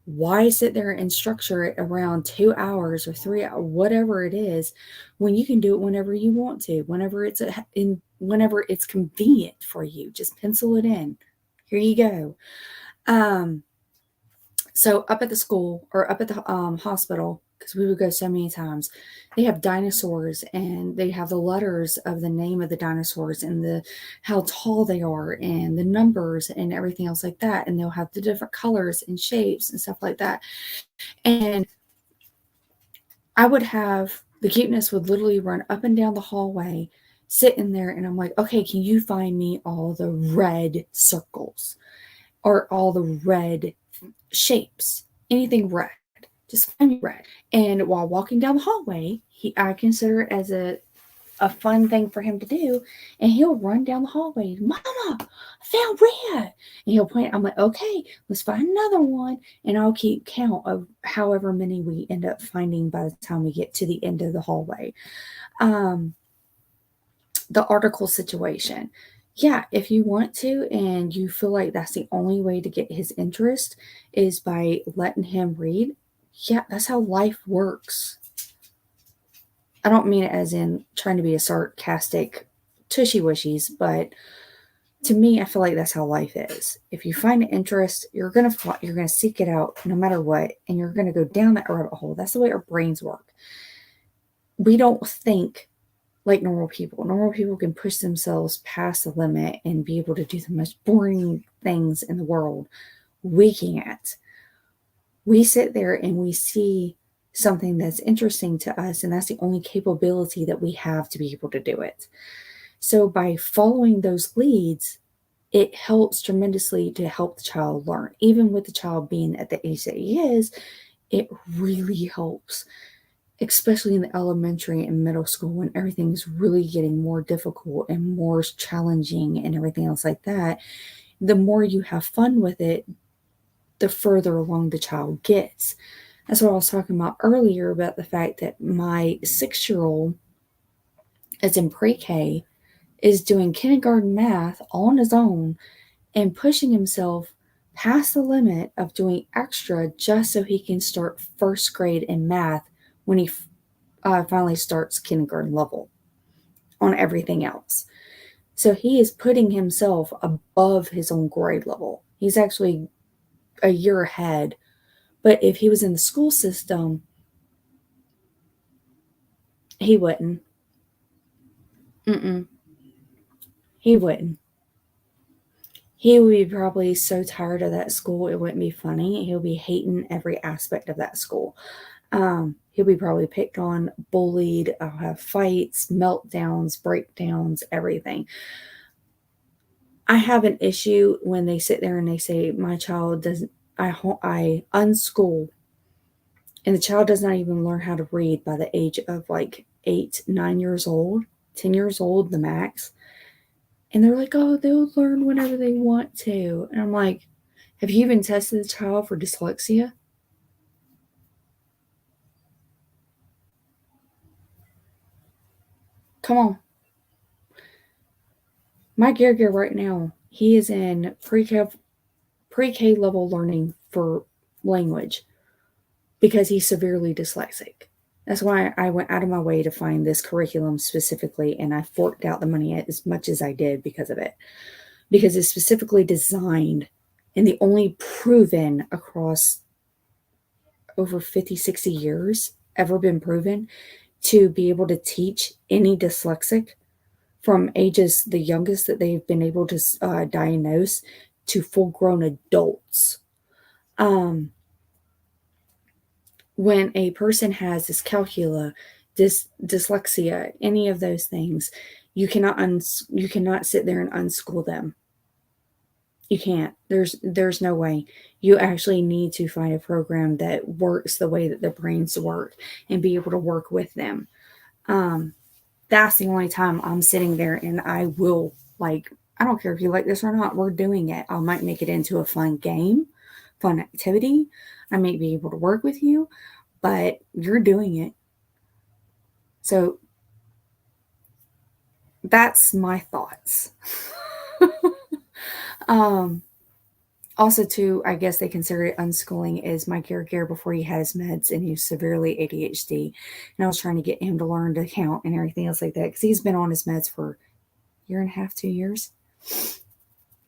Why sit there and structure it around 2 hours or 3 hours, whatever it is, when you can do it whenever you want to, whenever it's convenient for you? Just pencil it in. Here you go. So up at the school or up at the hospital, because we would go so many times. They have dinosaurs, and they have the letters of the name of the dinosaurs and the how tall they are and the numbers and everything else like that. And they'll have the different colors and shapes and stuff like that. And I would have the cuteness would literally run up and down the hallway, sit in there, and I'm like, okay, can you find me all the red circles or all the red shapes? Anything red. Just find me red. And while walking down the hallway, I consider it as a fun thing for him to do. And he'll run down the hallway, Mama, I found red. And he'll point, I'm like, okay, let's find another one. And I'll keep count of however many we end up finding by the time we get to the end of the hallway. The article situation. Yeah, if you want to and you feel like that's the only way to get his interest is by letting him read, yeah, that's how life works. I don't mean it as in trying to be a sarcastic tushy-wishies, but to me, I feel like that's how life is. If you find an interest, you're gonna seek it out no matter what, and you're gonna go down that rabbit hole. That's the way our brains work. We don't think like normal people. Normal people can push themselves past the limit and be able to do the most boring things in the world. We can't. We sit there and we see something that's interesting to us, and that's the only capability that we have to be able to do it. So by following those leads, it helps tremendously to help the child learn. Even with the child being at the age that he is, it really helps, especially in the elementary and middle school when everything's really getting more difficult and more challenging and everything else like that. The more you have fun with it, the further along the child gets. That's what I was talking about earlier about the fact that my 6-year-old is in pre-K, is doing kindergarten math all on his own and pushing himself past the limit of doing extra just so he can start first grade in math when he finally starts kindergarten level on everything else. So he is putting himself above his own grade level. He's actually a year ahead. But if he was in the school system, he wouldn't. He wouldn't. He would be probably so tired of that school, it wouldn't be funny. He'll be hating every aspect of that school. He'll be probably picked on, bullied, have fights, meltdowns, breakdowns, everything. I have an issue when they sit there and they say, my child doesn't, I unschool, and the child does not even learn how to read by the age of like 8, 9 years old, 10 years old, the max. And they're like, oh, they'll learn whenever they want to. And I'm like, have you even tested the child for dyslexia? Come on. My Gear right now, he is in pre-K level learning for language because he's severely dyslexic. That's why I went out of my way to find this curriculum specifically, and I forked out the money as much as I did because of it. Because it's specifically designed and the only proven across over 50, 60 years ever been proven to be able to teach any dyslexic from ages the youngest that they've been able to diagnose to full-grown adults. When a person has dyscalculia, dyslexia, any of those things, you cannot sit there and unschool them. You can't. There's no way. You actually need to find a program that works the way that their brains work and be able to work with them. That's the only time I'm sitting there and I will, like, I don't care if you like this or not, we're doing it. I might make it into a fun game, fun activity. I may be able to work with you, but you're doing it. So that's my thoughts. Also, too, I guess they consider it unschooling is my Gear before he had his meds and he's severely ADHD. And I was trying to get him to learn to count and everything else like that because he's been on his meds for a year and a half, 2 years.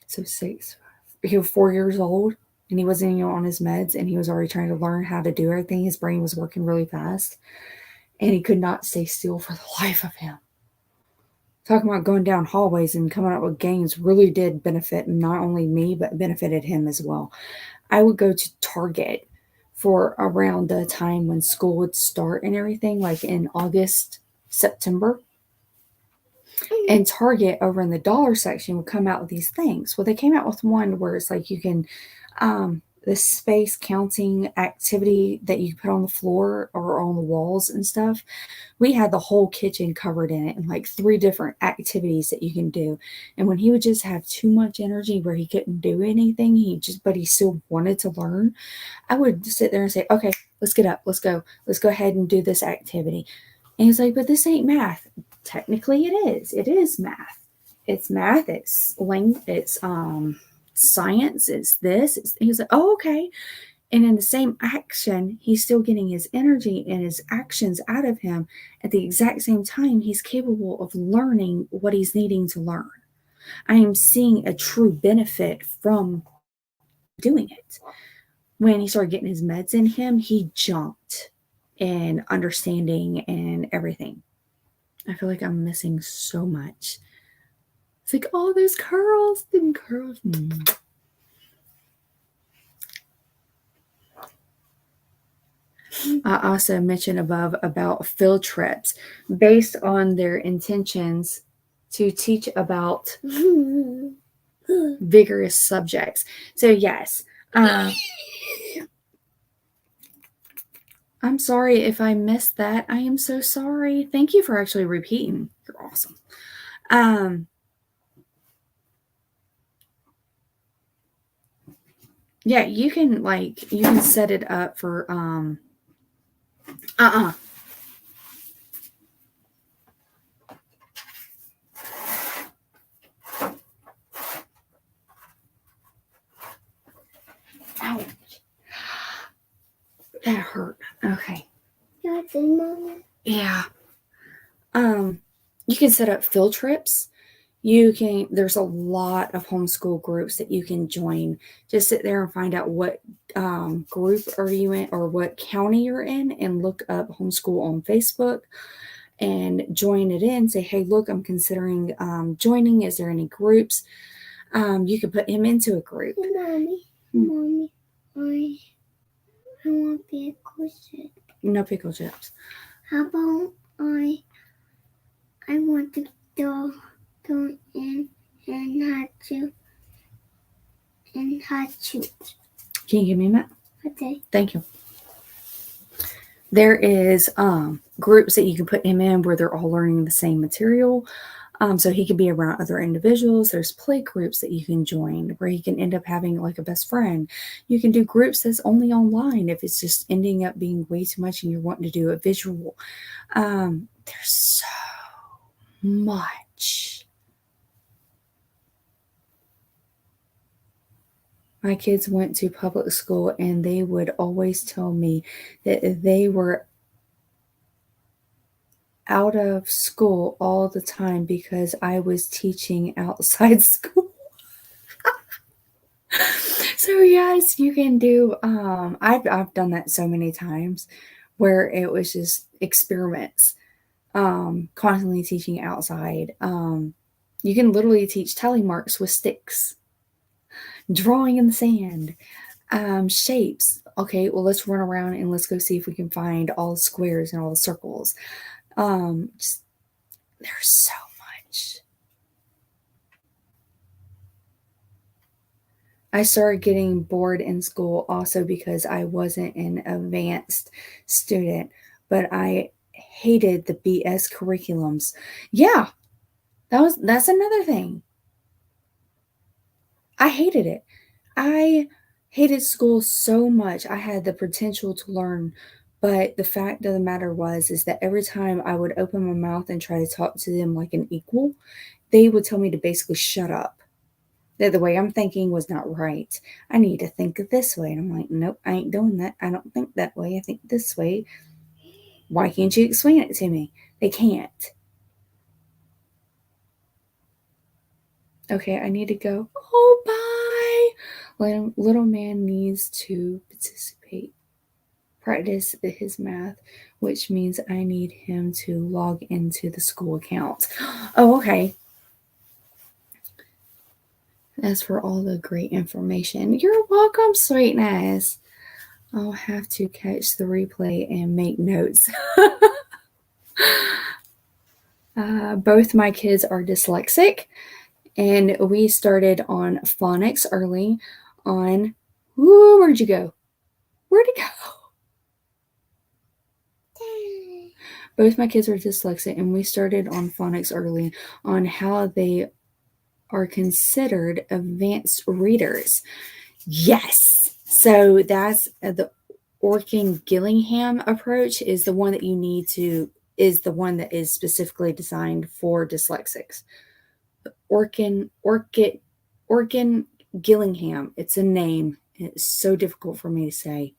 So 6, he was 4 years old. and he wasn't even on his meds, and he was already trying to learn how to do everything. His brain was working really fast, and he could not stay still for the life of him. Talking about going down hallways and coming up with games really did benefit not only me, but benefited him as well. I would go to Target for around the time when school would start and everything, like in August, September. And Target over in the dollar section would come out with these things. Well, they came out with one where it's like you can, the space counting activity that you put on the floor or on the walls and stuff. We had the whole kitchen covered in it and like 3 different activities that you can do. And when he would just have too much energy where he couldn't do anything, but he still wanted to learn, I would sit there and say, okay, let's get up. Let's go. Let's go ahead and do this activity. And he's like, but this ain't math. Technically it is. It is math. It's math. It's science. It's this. He was like, oh, okay. And in the same action, he's still getting his energy and his actions out of him. At the exact same time, he's capable of learning what he's needing to learn. I am seeing a true benefit from doing it. When he started getting his meds in him, he jumped in understanding and everything. I feel like I'm missing so much. It's like, oh, those curls, them curls. I also mentioned above about field trips based on their intentions to teach about vigorous subjects. So yes, I'm sorry if I missed that. I am so sorry. Thank you for actually repeating. You're awesome. Yeah, you can set it up for Ouch. That hurt. Okay. Yeah. You can set up field trips. There's a lot of homeschool groups that you can join. Just sit there and find out what group are you in or what county you're in, and look up homeschool on Facebook and join it in. Say, hey, look, I'm considering joining. Is there any groups? You can put him into a group. Mommy, I want pickle chips. No pickle chips. How about I want to go in and hot shoot. Can you give me a minute? Okay. Thank you. There is groups that you can put him in where they're all learning the same material. So he can be around other individuals. There's play groups that you can join where he can end up having like a best friend. You can do groups that's only online if it's just ending up being way too much and you're wanting to do a visual. There's so much. My kids went to public school and they would always tell me that they were out of school all the time because I was teaching outside school. So yes, you can do I've done that so many times where it was just experiments, constantly teaching outside. You can literally teach tally marks with sticks, drawing in the sand, shapes. Okay, well, let's run around and let's go see if we can find all the squares and all the circles. There's so much. I started getting bored in school also because I wasn't an advanced student, but I hated the BS curriculums. Yeah, that's another thing. I hated it. I hated school so much. I had the potential to learn, but the fact of the matter is that every time I would open my mouth and try to talk to them like an equal, they would tell me to basically shut up. That the way I'm thinking was not right. I need to think this way. And I'm like, nope, I ain't doing that. I don't think that way. I think this way. Why can't you explain it to me? They can't. Okay, I need to go. Oh, bye. Little man needs to practice his math, which means I need him to log into the school account. Oh, okay. As for all the great information, you're welcome, sweetness. I'll have to catch the replay and make notes. Both my kids are dyslexic, and we started on phonics early on. Ooh, where'd you go? Where'd it go? Both my kids are dyslexic, and we started on phonics early on how they are considered advanced readers. Yes. So that's the Orkin-Gillingham approach is the one that you need to, is the one that is specifically designed for dyslexics. Orkin-Gillingham. It's a name. It's so difficult for me to say.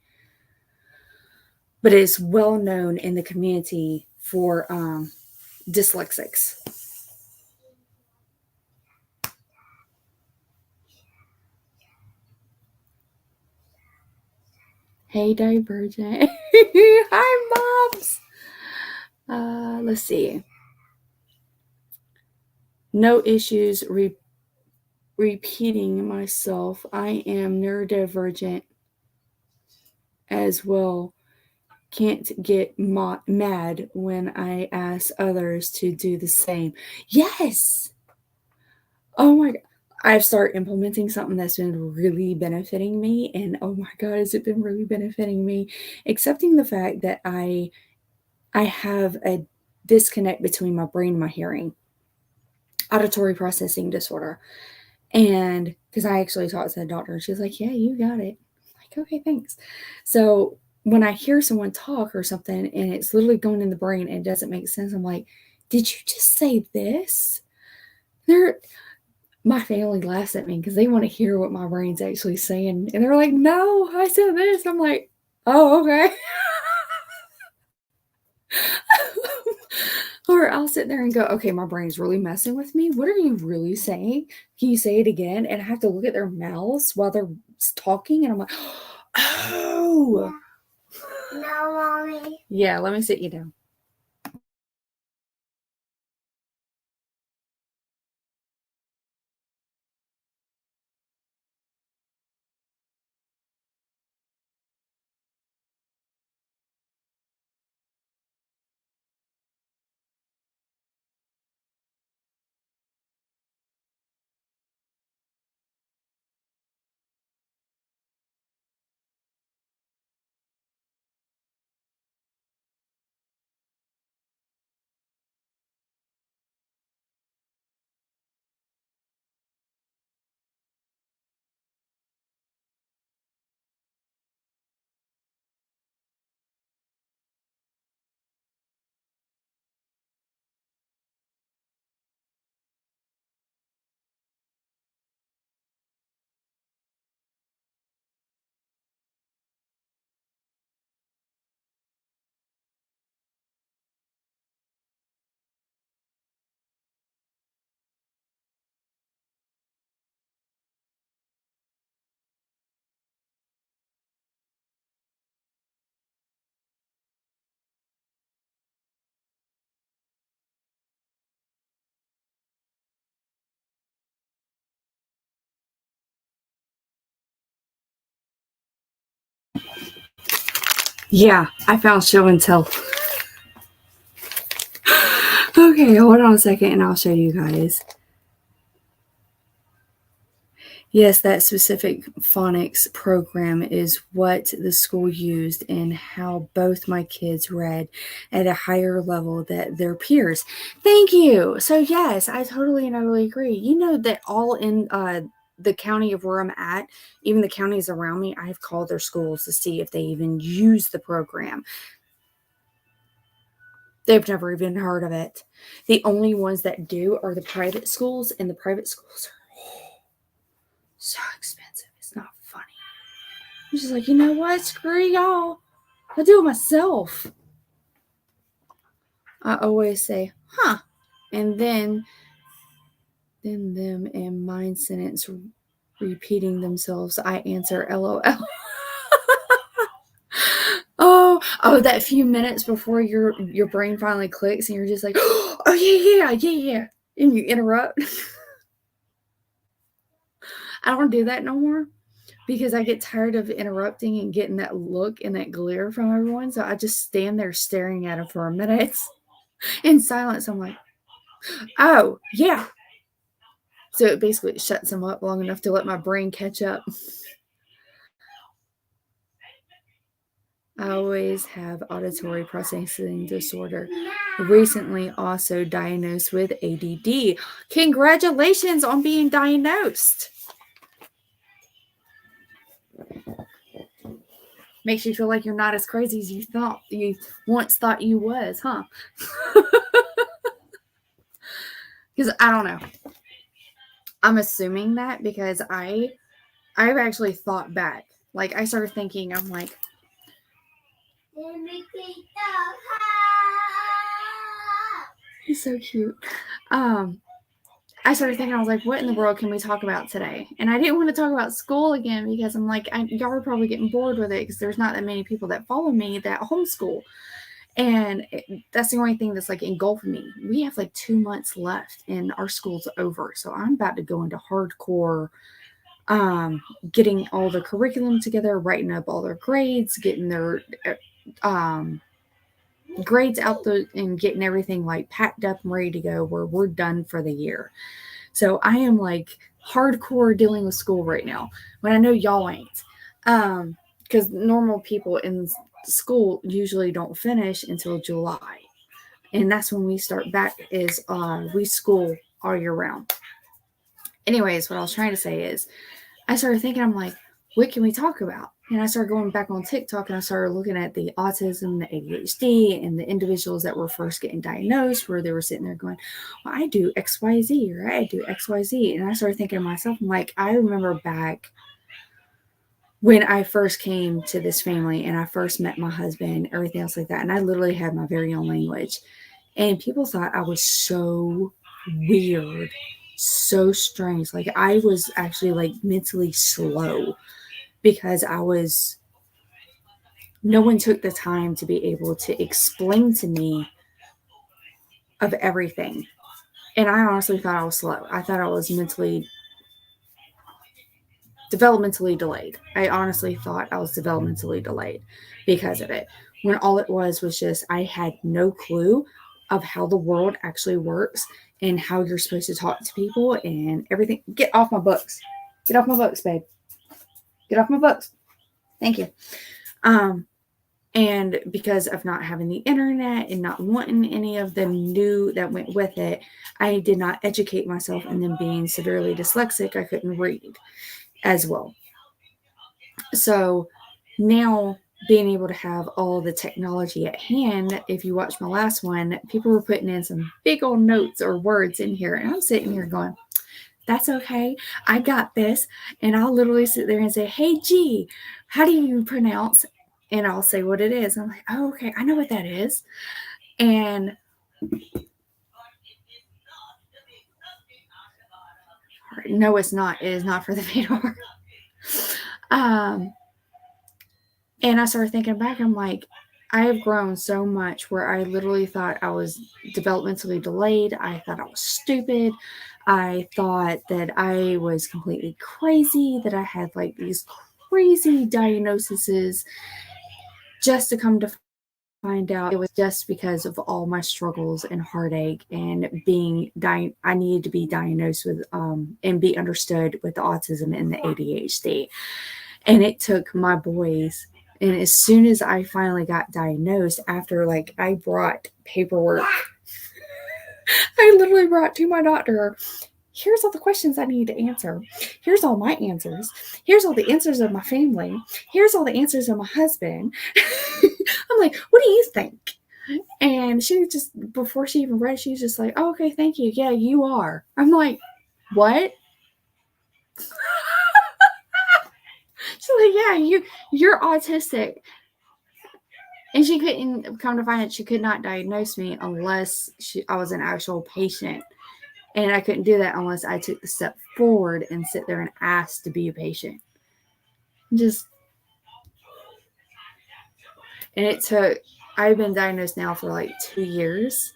But it's well known in the community for dyslexics. Hey, Divergent. Hi, moms. Let's see. No issues repeating myself. I am neurodivergent as well. Can't get mad when I ask others to do the same. Yes. Oh my God. I've started implementing something that's been really benefiting me. And oh my God, has it been really benefiting me? Accepting the fact that I have a disconnect between my brain and my hearing, auditory processing disorder. And because I actually talked to the doctor, and she was like, yeah, you got it. I'm like, okay, thanks. So when I hear someone talk or something and it's literally going in the brain and it doesn't make sense, I'm like, did you just say this? My family laughs at me because they want to hear what my brain's actually saying. And they're like, no, I said this. I'm like, oh, okay. Or I'll sit there and go, okay, my brain's really messing with me. What are you really saying? Can you say it again? And I have to look at their mouths while they're talking. And I'm like, oh. No, Mommy. Yeah, let me sit you down. Yeah, I found show and tell. Okay, hold on a second and I'll show you guys. Yes, that specific phonics program is what the school used and how both my kids read at a higher level than their peers. Thank you. So yes, I totally and utterly agree. You know that all in the county of where I'm at, even the counties around me, I've called their schools to see if they even use the program. They've never even heard of it. The only ones that do are the private schools, and the private schools are so expensive. It's not funny. I'm just like, you know what? Screw y'all. I do it myself. I always say, huh. And then them and mine sentence repeating themselves. I answer LOL. Oh, that few minutes before your brain finally clicks and you're just like, oh yeah, and you interrupt. I don't do that no more because I get tired of interrupting and getting that look and that glare from everyone. So I just stand there staring at them for a minute in silence. I'm like, oh yeah. So it basically shuts them up long enough to let my brain catch up. I always have auditory processing disorder. Recently also diagnosed with ADD. Congratulations on being diagnosed. Makes you feel like you're not as crazy as you once thought you was, huh? Because I don't know. I'm assuming that because I've actually thought back. Like I started thinking, I'm like, he's so cute. I started thinking, I was like, what in the world can we talk about today? And I didn't want to talk about school again because I'm like, y'all are probably getting bored with it because there's not that many people that follow me that homeschool. And that's the only thing that's like engulfing me. We have like 2 months left and our school's over. So I'm about to go into hardcore, getting all the curriculum together, writing up all their grades, getting their grades out and getting everything like packed up and ready to go where we're done for the year. So I am like hardcore dealing with school right now when I know y'all ain't. Because normal people in school usually don't finish until July. And that's when we start back is we school all year round. Anyways, what I was trying to say is I started thinking, I'm like, what can we talk about? And I started going back on TikTok and I started looking at the autism, the ADHD, and the individuals that were first getting diagnosed where they were sitting there going, well, I do XYZ or I do XYZ. And I started thinking to myself, I'm like, I remember back when I first came to this family and I first met my husband, everything else like that. And I literally had my very own language. And people thought I was so weird, so strange. Like I was actually like mentally slow because no one took the time to be able to explain to me of everything. And I honestly thought I was slow. I thought I was developmentally delayed. I honestly thought I was developmentally delayed because of it. When all it was just I had no clue of how the world actually works and how you're supposed to talk to people and everything. Get off my books. Get off my books, babe. Get off my books. Thank you. And because of not having the internet and not wanting any of the new that went with it, I did not educate myself. And then being severely dyslexic, I couldn't read as well. So now being able to have all the technology at hand, if you watch my last one, people were putting in some big old notes or words in here. And I'm sitting here going, that's okay. I got this. And I'll literally sit there and say, hey, G, how do you pronounce? And I'll say what it is. I'm like, oh, okay, I know what that is. And no, it's not. It is not for the faint-hearted. And I started thinking back, I'm like, I have grown so much where I literally thought I was developmentally delayed. I thought I was stupid. I thought that I was completely crazy, that I had like these crazy diagnoses, just to come to find out it was just because of all my struggles and heartache and I needed to be diagnosed with and be understood with the autism and the ADHD. And it took my boys. And as soon as I finally got diagnosed, after like I brought paperwork, I literally brought to my doctor, here's all the questions I need to answer. Here's all my answers. Here's all the answers of my family. Here's all the answers of my husband. I'm like, what do you think? And she just, before she even read, she was just like, oh, okay, thank you. Yeah, you are. I'm like, what? She's like, yeah, you're autistic. And she couldn't, come to find out, she could not diagnose me unless I was an actual patient And I couldn't do that unless I took the step forward and sit there and ask to be a patient. And it took, I've been diagnosed now for like 2 years.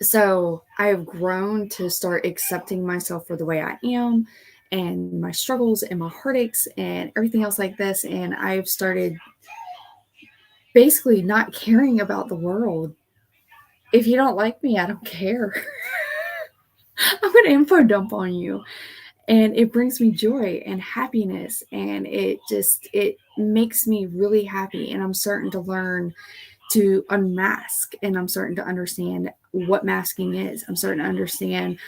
So I have grown to start accepting myself for the way I am and my struggles and my heartaches and everything else like this. And I've started basically not caring about the world. If you don't like me, I don't care. I'm going to info dump on you. And it brings me joy and happiness. And it makes me really happy. And I'm starting to learn to unmask, and I'm starting to understand what masking is. I'm starting to understand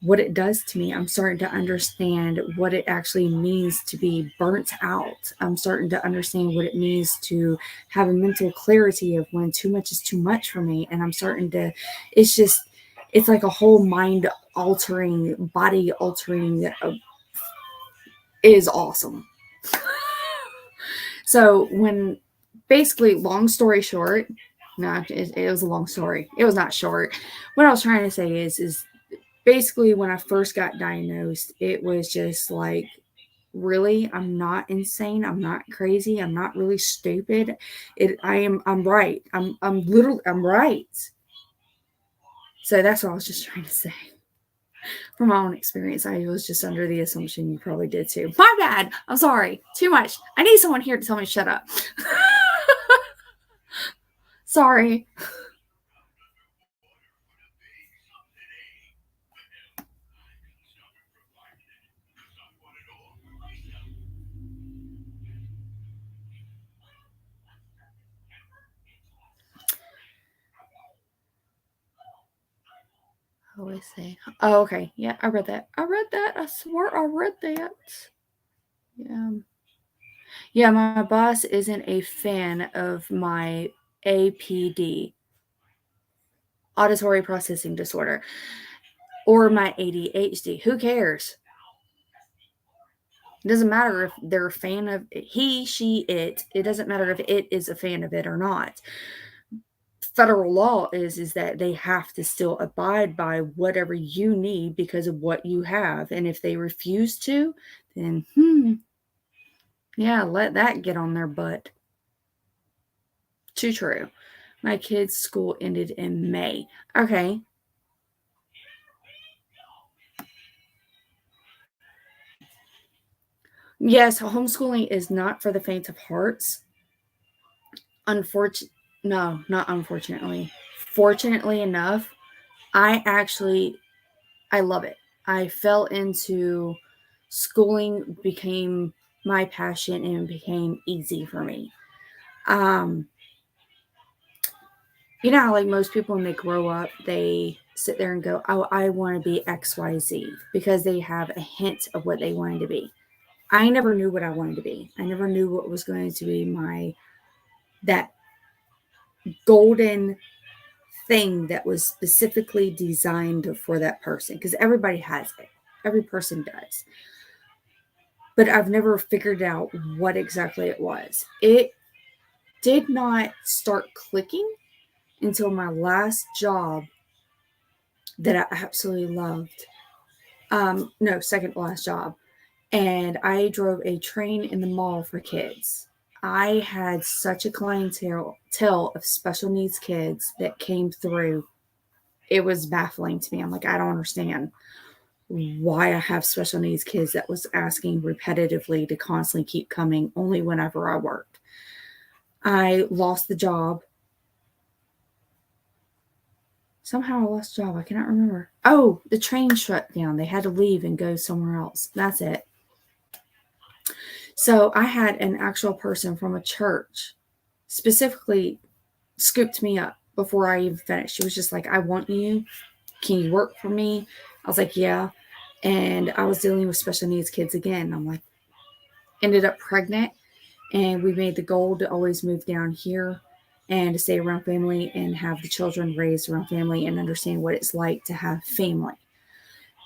what it does to me. I'm starting to understand what it actually means to be burnt out. I'm starting to understand what it means to have a mental clarity of when too much is too much for me. And I'm starting to, it's like a whole mind altering, body altering, is awesome. So when, basically, long story short, no, it was a long story. It was not short. What I was trying to say is basically when I first got diagnosed, it was just like, really, I'm not insane. I'm not crazy. I'm not really stupid. I'm right. I'm right. So that's what I was just trying to say. From my own experience, I was just under the assumption you probably did too. My bad. I'm sorry. Too much. I need someone here to tell me to shut up. Sorry. I always say, oh, okay. Yeah, I read that. I swear I read that. Yeah. Yeah, my boss isn't a fan of my APD, auditory processing disorder, or my ADHD. Who cares? It doesn't matter if they're a fan of he, she, it. It doesn't matter if it is a fan of it or not. Federal law is that they have to still abide by whatever you need because of what you have. And if they refuse to, then yeah, let that get on their butt. Too true. My kids' school ended in May. Okay. Yes, homeschooling is not for the faint of hearts. No, not unfortunately. Fortunately enough, I love it. I fell into schooling, became my passion, and it became easy for me. You know how, like, most people when they grow up, they sit there and go, oh, I want to be XYZ, because they have a hint of what they wanted to be. I never knew what I wanted to be. I never knew what was going to be that golden thing that was specifically designed for that person, because everybody has it. Every person does. But I've never figured out what exactly it was. It did not start clicking until my last job that I absolutely loved. No, second last job. And I drove a train in the mall for kids. I had such a clientele of special needs kids that came through. It was baffling to me. I'm like, I don't understand why I have special needs kids that was asking repetitively to constantly keep coming only whenever I worked. I lost the job. Somehow I lost the job. I cannot remember. Oh, the train shut down. They had to leave and go somewhere else. That's it. So I had an actual person from a church specifically scooped me up before I even finished. She was just like, I want you. Can you work for me? I was like, yeah. And I was dealing with special needs kids again. I'm like, ended up pregnant, and we made the goal to always move down here and to stay around family and have the children raised around family and understand what it's like to have family.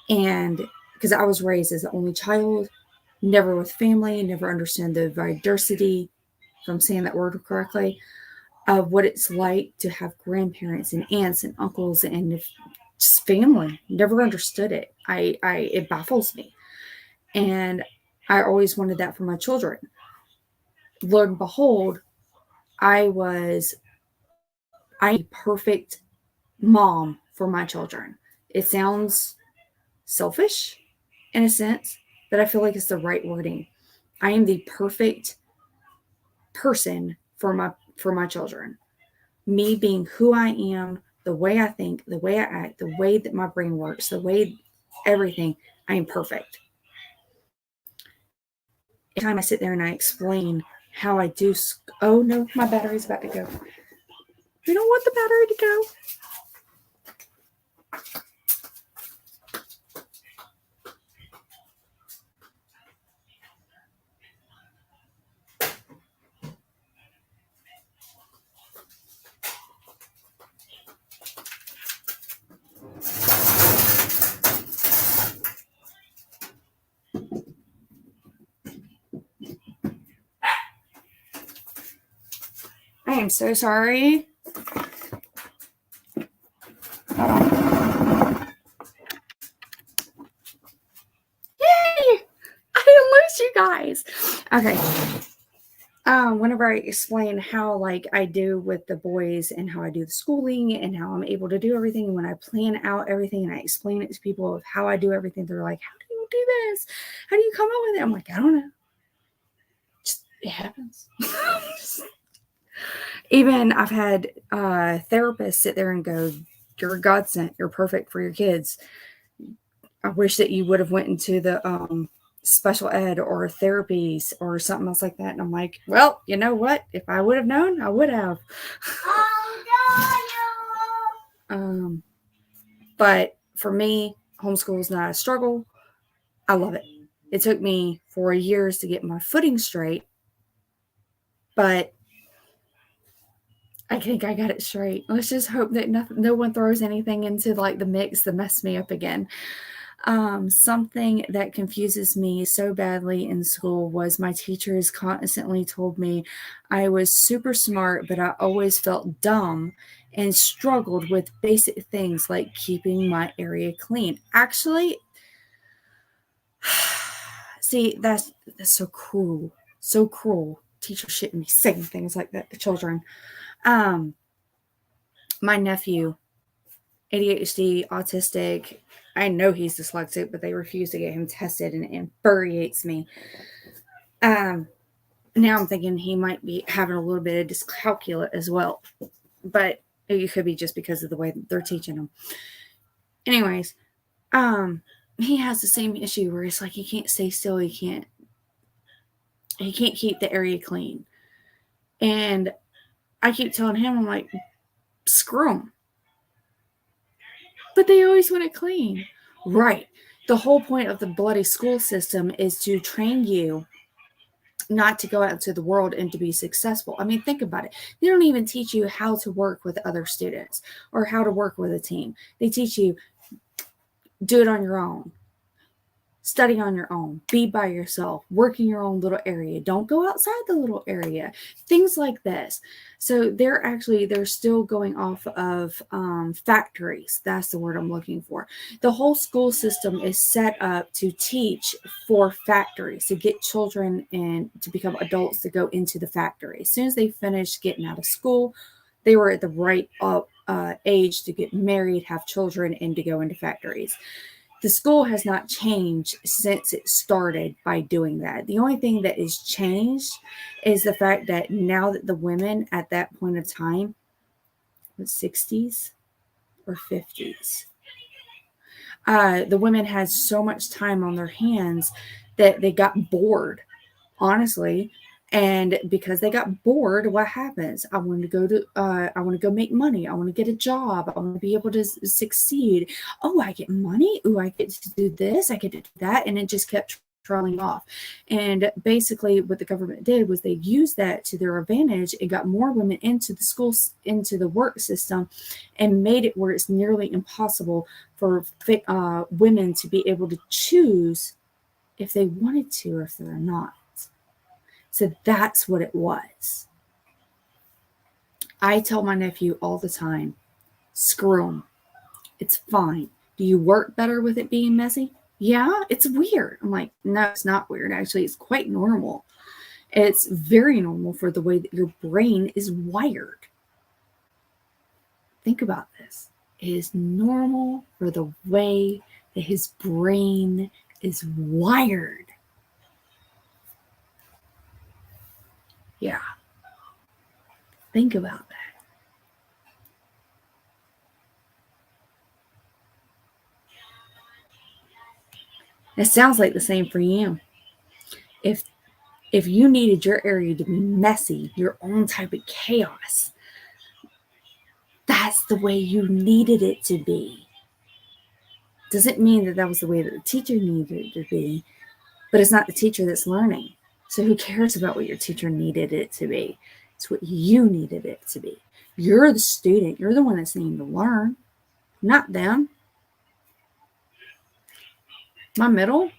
And because I was raised as the only child, never with family, never understand the diversity, if I'm saying that word correctly, of what it's like to have grandparents and aunts and uncles and just family. Never understood it. It baffles me. And I always wanted that for my children. Lo and behold, I perfect mom for my children. It sounds selfish in a sense, but I feel like it's the right wording. I am the perfect person for my children. Me being who I am, the way I think, the way I act, the way that my brain works, the way everything, I am perfect. Every time I sit there and I explain how I do, oh no, my battery's about to go. We don't want the battery to go. I am so sorry. Hold on. Yay! I didn't lose you guys. Okay. Whenever I explain how like I do with the boys and how I do the schooling and how I'm able to do everything, when I plan out everything and I explain it to people of how I do everything, they're like, how do you do this? How do you come up with it? I'm like, I don't know. Just, it happens. Even I've had therapists sit there and go, you're a godsend. You're perfect for your kids. I wish that you would have went into the special ed or therapies or something else like that. And I'm like, well, you know what? If I would have known, I would have. But for me, homeschool is not a struggle. I love it. It took me 4 years to get my footing straight, but I think I got it straight. Let's just hope that no one throws anything into like the mix to mess me up again. Something that confuses me so badly in school was my teachers constantly told me I was super smart, but I always felt dumb and struggled with basic things like keeping my area clean. Actually, see, that's so cruel. So cruel. Teachers shouldn't be saying things like that to children. My nephew, ADHD, autistic. I know he's dyslexic, but they refuse to get him tested, and it infuriates me. Now I'm thinking he might be having a little bit of dyscalculia as well, but it could be just because of the way they're teaching him. Anyways, he has the same issue where it's like he can't stay still. He can't keep the area clean, and I keep telling him, I'm like, screw him. But they always want it clean. Right. The whole point of the bloody school system is to train you not to go out into the world and to be successful. I mean, think about it. They don't even teach you how to work with other students or how to work with a team. They teach you do it on your own. Study on your own, be by yourself, work in your own little area. Don't go outside the little area. Things like this. So they're still going off of factories. That's the word I'm looking for. The whole school system is set up to teach for factories, to get children and to become adults to go into the factory. As soon as they finish getting out of school, they were at the right age to get married, have children, and to go into factories. The school has not changed since it started by doing that. The only thing that is changed is the fact that now that the women at that point of time, the 60s or 50s, the women had so much time on their hands that they got bored, honestly. And because they got bored, what happens? I want to go make money. I want to get a job. I want to be able to succeed. Oh, I get money. Oh, I get to do this. I get to do that. And it just kept trailing off. And basically what the government did was they used that to their advantage and got more women into the schools, into the work system, and made it where it's nearly impossible for women to be able to choose if they wanted to or if they're not. So that's what it was. I tell my nephew all the time, screw them. It's fine. Do you work better with it being messy? Yeah, it's weird. I'm like, no, it's not weird. Actually, it's quite normal. It's very normal for the way that your brain is wired. Think about this. It is normal for the way that his brain is wired. Yeah. Think about that. It sounds like the same for you. If you needed your area to be messy, your own type of chaos, that's the way you needed it to be. Doesn't mean that that was the way that the teacher needed it to be, but it's not the teacher that's learning. So who cares about what your teacher needed it to be? It's what you needed it to be. You're the student. You're the one that's needing to learn, not them. My middle,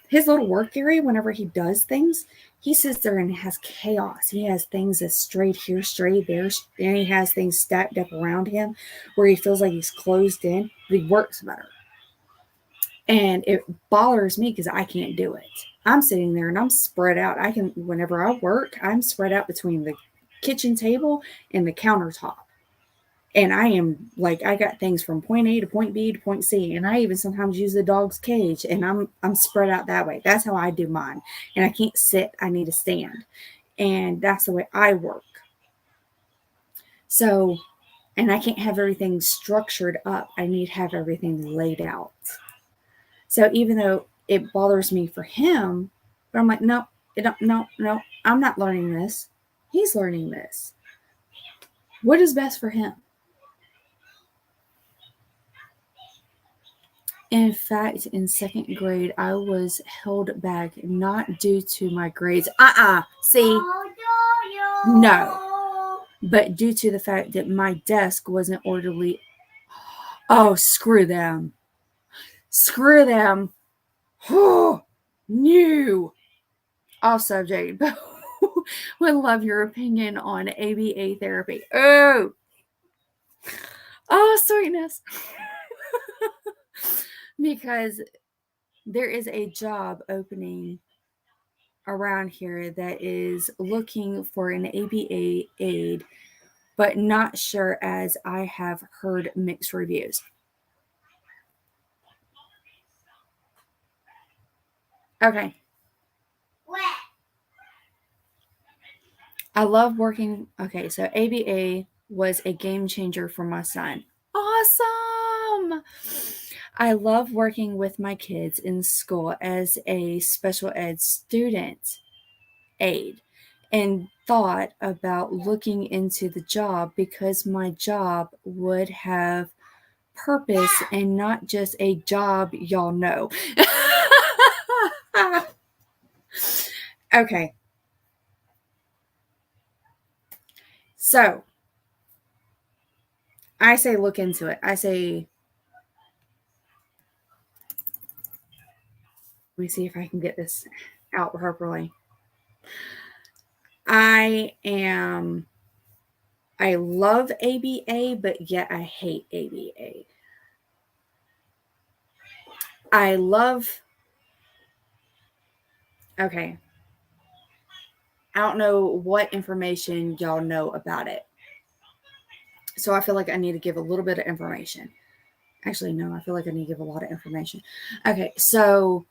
his little work area, whenever he does things, he sits there and has chaos. He has things that's straight here, straight there, and he has things stacked up around him where he feels like he's closed in, but he works better. And it bothers me because I can't do it. I'm sitting there and I'm spread out. Whenever I work, I'm spread out between the kitchen table and the countertop. And I am like, I got things from point A to point B to point C. And I even sometimes use the dog's cage, and I'm spread out that way. That's how I do mine. And I can't sit, I need to stand. And that's the way I work. So, and I can't have everything structured up. I need to have everything laid out. So even though it bothers me for him, but I'm like, no, I'm not learning this. He's learning this. What is best for him? In fact, in second grade, I was held back not due to my grades. See? No. But due to the fact that my desk wasn't orderly. Oh, screw them. Screw them. Oh, new. Off subject, but would love your opinion on ABA therapy. Oh, sweetness. Because there is a job opening around here that is looking for an ABA aide, but not sure, as I have heard mixed reviews. Okay. I love working. Okay, so ABA was a game changer for my son. Awesome! I love working with my kids in school as a special ed student aide, and thought about looking into the job because my job would have purpose and not just a job y'all know. Okay. So I say look into it. I say, let me see if I can get this out properly. I love ABA, but yet I hate ABA. Okay. I don't know what information y'all know about it. So I feel like I need to give a little bit of information. Actually, no, I feel like I need to give a lot of information. Okay, so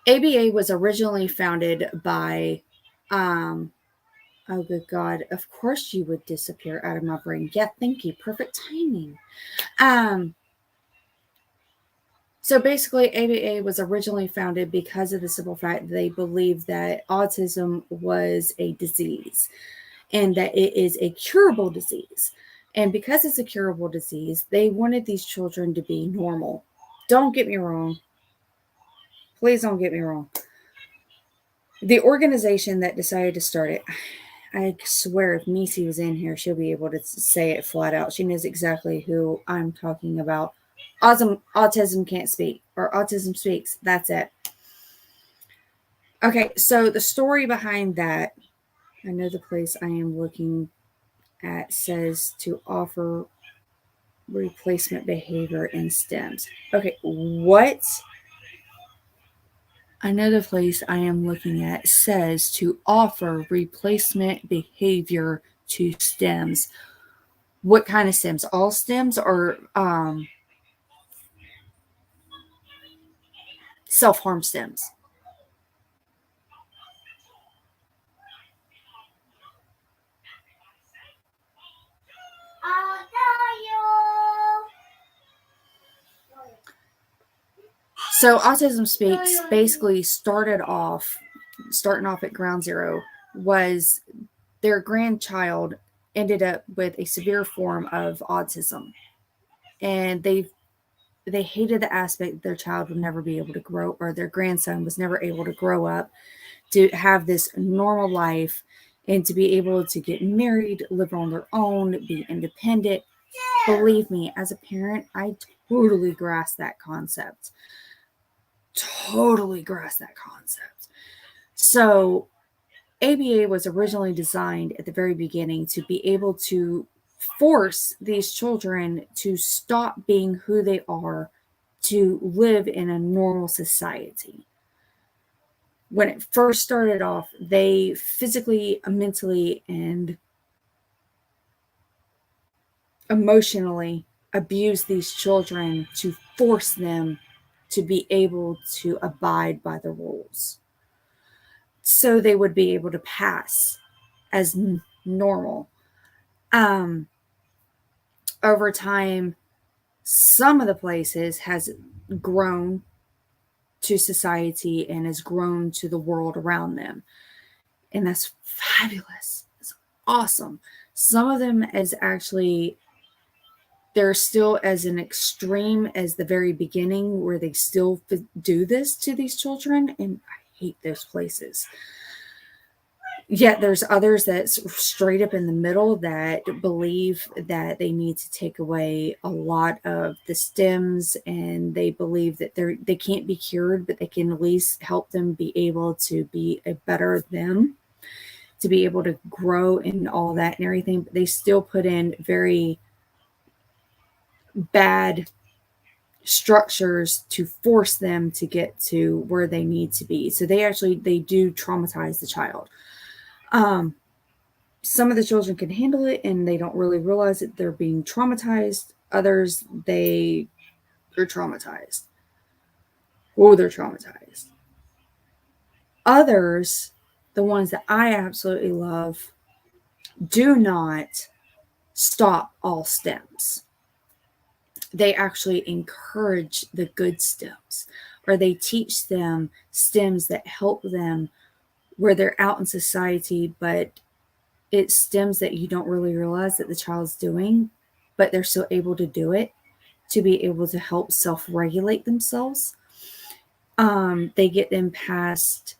ABA was originally founded by, oh good God, of course you would disappear out of my brain. Yeah, thank you. Perfect timing. So basically, ABA was originally founded because of the simple fact that they believed that autism was a disease and that it is a curable disease. And because it's a curable disease, they wanted these children to be normal. Don't get me wrong. Please don't get me wrong. The organization that decided to start it, I swear if Nisi was in here, she'll be able to say it flat out. She knows exactly who I'm talking about. Autism can't speak, or autism speaks. That's it. Okay, so the story behind that, I know the place I am looking at says to offer replacement behavior in stems. Okay, what another place I am looking at says to offer replacement behavior to stems. What kind of stems? All stems or self-harm stems? I'll tell you. So Autism Speaks basically starting off at ground zero was their grandchild ended up with a severe form of autism, and they hated the aspect that their child would never be able to grow, or their grandson was never able to grow up to have this normal life and to be able to get married, live on their own, be independent. Believe me, as a parent, I totally grasp that concept. So ABA was originally designed at the very beginning to be able to force these children to stop being who they are, to live in a normal society. When it first started off, they physically, mentally, and emotionally abused these children to force them to be able to abide by the rules, so they would be able to pass as normal. Over time, some of the places has grown to society and has grown to the world around them, and that's fabulous. It's awesome. Some of them is actually, they're still as an extreme as the very beginning, where they still do this to these children, and I hate those places. Yet there's others that's straight up in the middle that believe that they need to take away a lot of the stems, and they believe that they can't be cured, but they can at least help them be able to be a better them, to be able to grow and all that and everything. But they still put in very bad structures to force them to get to where they need to be. So they do traumatize the child. Some of the children can handle it and they don't really realize that they're being traumatized. Others, they're traumatized. Oh, they're traumatized. Others, the ones that I absolutely love, do not stop all stems. They actually encourage the good stems, or they teach them stems that help them where they're out in society, but it's stems that you don't really realize that the child's doing, but they're still able to do it to be able to help self-regulate themselves. They get them past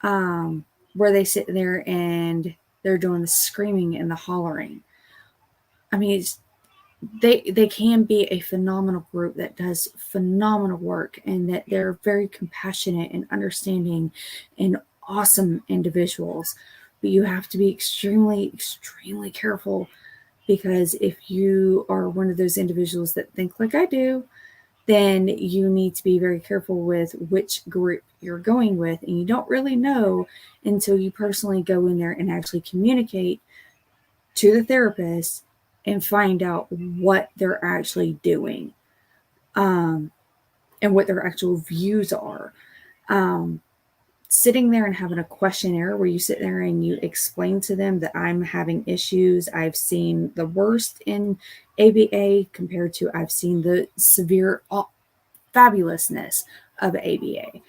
where they sit there and they're doing the screaming and the hollering. I mean, they can be a phenomenal group that does phenomenal work, and that they're very compassionate and understanding and awesome individuals. But you have to be extremely, extremely careful, because if you are one of those individuals that think like I do, then you need to be very careful with which group you're going with. And you don't really know until you personally go in there and actually communicate to the therapist and find out what they're actually doing, and what their actual views are. Sitting there and having a questionnaire where you sit there and you explain to them that I'm having issues. I've seen the worst in ABA compared to I've seen the severe fabulousness of ABA.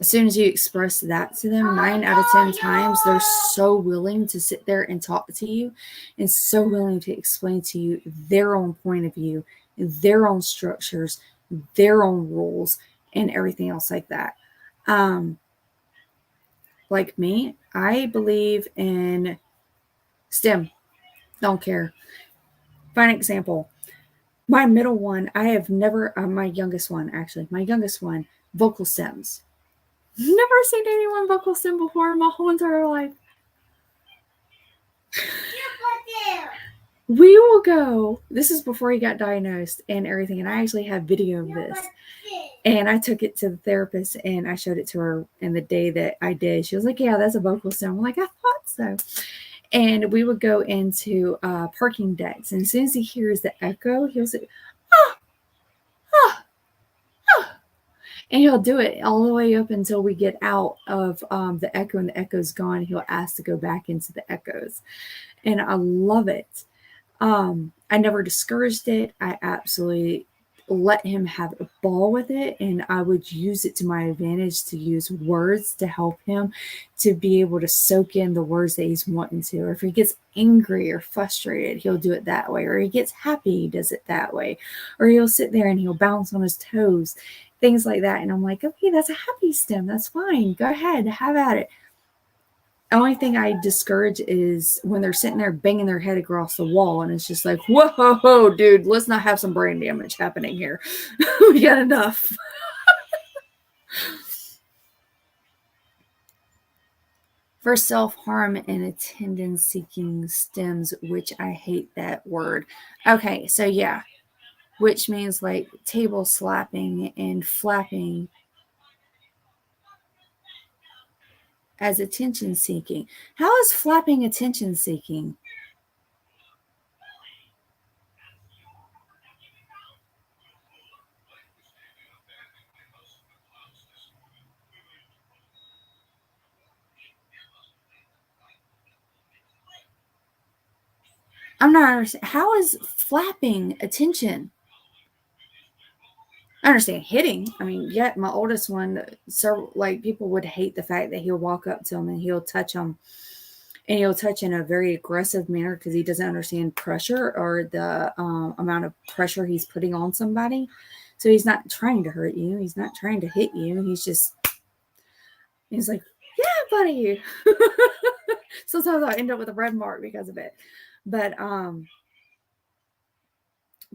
As soon as you express that to them, 9 out of 10 times, they're so willing to sit there and talk to you, and so willing to explain to you their own point of view, their own structures, their own rules, and everything else like that. Like me, I believe in STEM. Don't care. Fine example. My middle one, I have never, my youngest one, vocal stems. Never seen anyone vocal stem before in my whole entire life. we will go. This is before he got diagnosed and everything. And I actually have video of this. And I took it to the therapist and I showed it to her. And the day that I did, she was like, yeah, that's a vocal stem. I'm like, I thought so. And we would go into parking decks. And as soon as he hears the echo, he'll say, ah, ah, ah. And he'll do it all the way up until we get out of the echo and the echo's gone. He'll ask to go back into the echoes. And I love it. I never discouraged it. I absolutely let him have a ball with it, and I would use it to my advantage to use words to help him to be able to soak in the words that he's wanting to. Or if he gets angry or frustrated, he'll do it that way. Or he gets happy, he does it that way. Or he'll sit there and he'll bounce on his toes, things like that. And I'm like, okay, that's a happy stem. That's fine. Go ahead, have at it. The only thing I discourage is when they're sitting there banging their head across the wall, and it's just like, whoa, dude, let's not have some brain damage happening here. We got enough. For self-harm and attention-seeking stems, which I hate that word. Okay, so yeah, which means like table slapping and flapping as attention-seeking. How is flapping attention-seeking? I'm not understanding. How is flapping attention? I understand hitting. I mean, yeah, my oldest one, so like people would hate the fact that he'll walk up to them and he'll touch them, and he'll touch in a very aggressive manner because he doesn't understand pressure or the amount of pressure he's putting on somebody. So he's not trying to hurt you. He's not trying to hit you. He's like, yeah, buddy. Sometimes I end up with a red mark because of it. But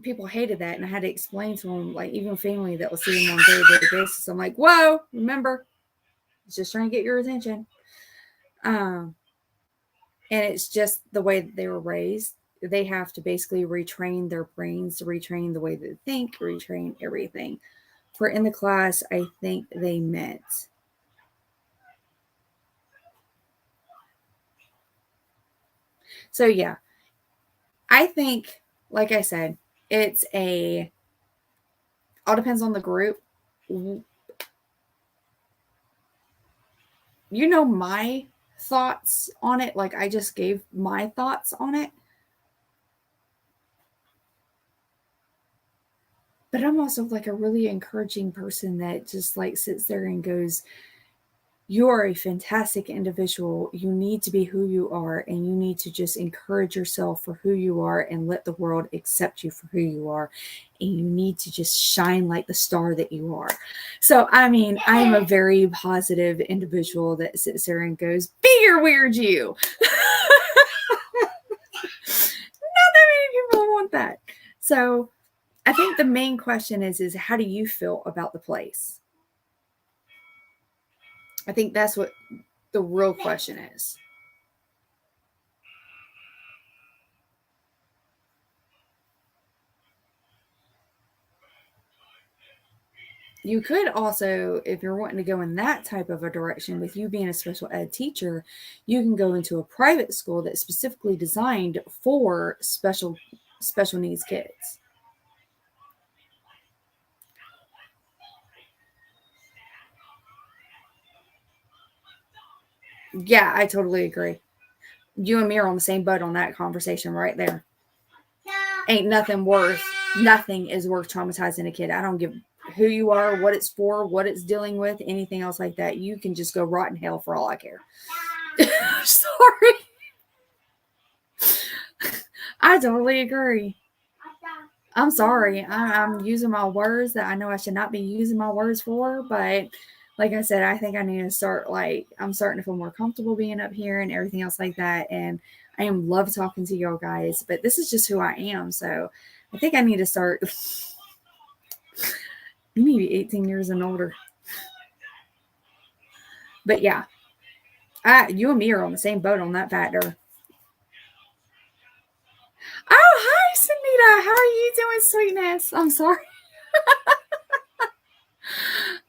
people hated that, and I had to explain to them, like even family that will see him on a day-to-day basis. I'm like, whoa, remember, it's just trying to get your attention. And it's just the way that they were raised. They have to basically retrain their brains, to retrain the way they think, retrain everything. For in the class, I think they meant. So yeah, I think, like I said, it's all depends on the group. You know my thoughts on it. Like I just gave my thoughts on it. But I'm also like a really encouraging person that just like sits there and goes, you are a fantastic individual. You need to be who you are, and you need to just encourage yourself for who you are and let the world accept you for who you are. And you need to just shine like the star that you are. So, I mean, I'm a very positive individual that sits there and goes, be your weird you. Not that many people want that. So, I think the main question is how do you feel about the place? I think that's what the real question is. You could also, if you're wanting to go in that type of a direction with you being a special ed teacher, you can go into a private school that's specifically designed for special needs kids. Yeah, I totally agree. You and me are on the same boat on that conversation right there. Ain't nothing is worth traumatizing a kid. I don't give who you are, what it's for, what it's dealing with, anything else like that. You can just go rot in hell for all I care. Sorry. I totally agree. I'm sorry. I'm using my words that I know I should not be using my words for, but like I said, I think I need to start I'm starting to feel more comfortable being up here and everything else like that. And I love talking to y'all guys, but this is just who I am. So I think I need to start. You need to be 18 years and older. But yeah, you and me are on the same boat on that factor. I how are you doing, sweetness? I'm sorry.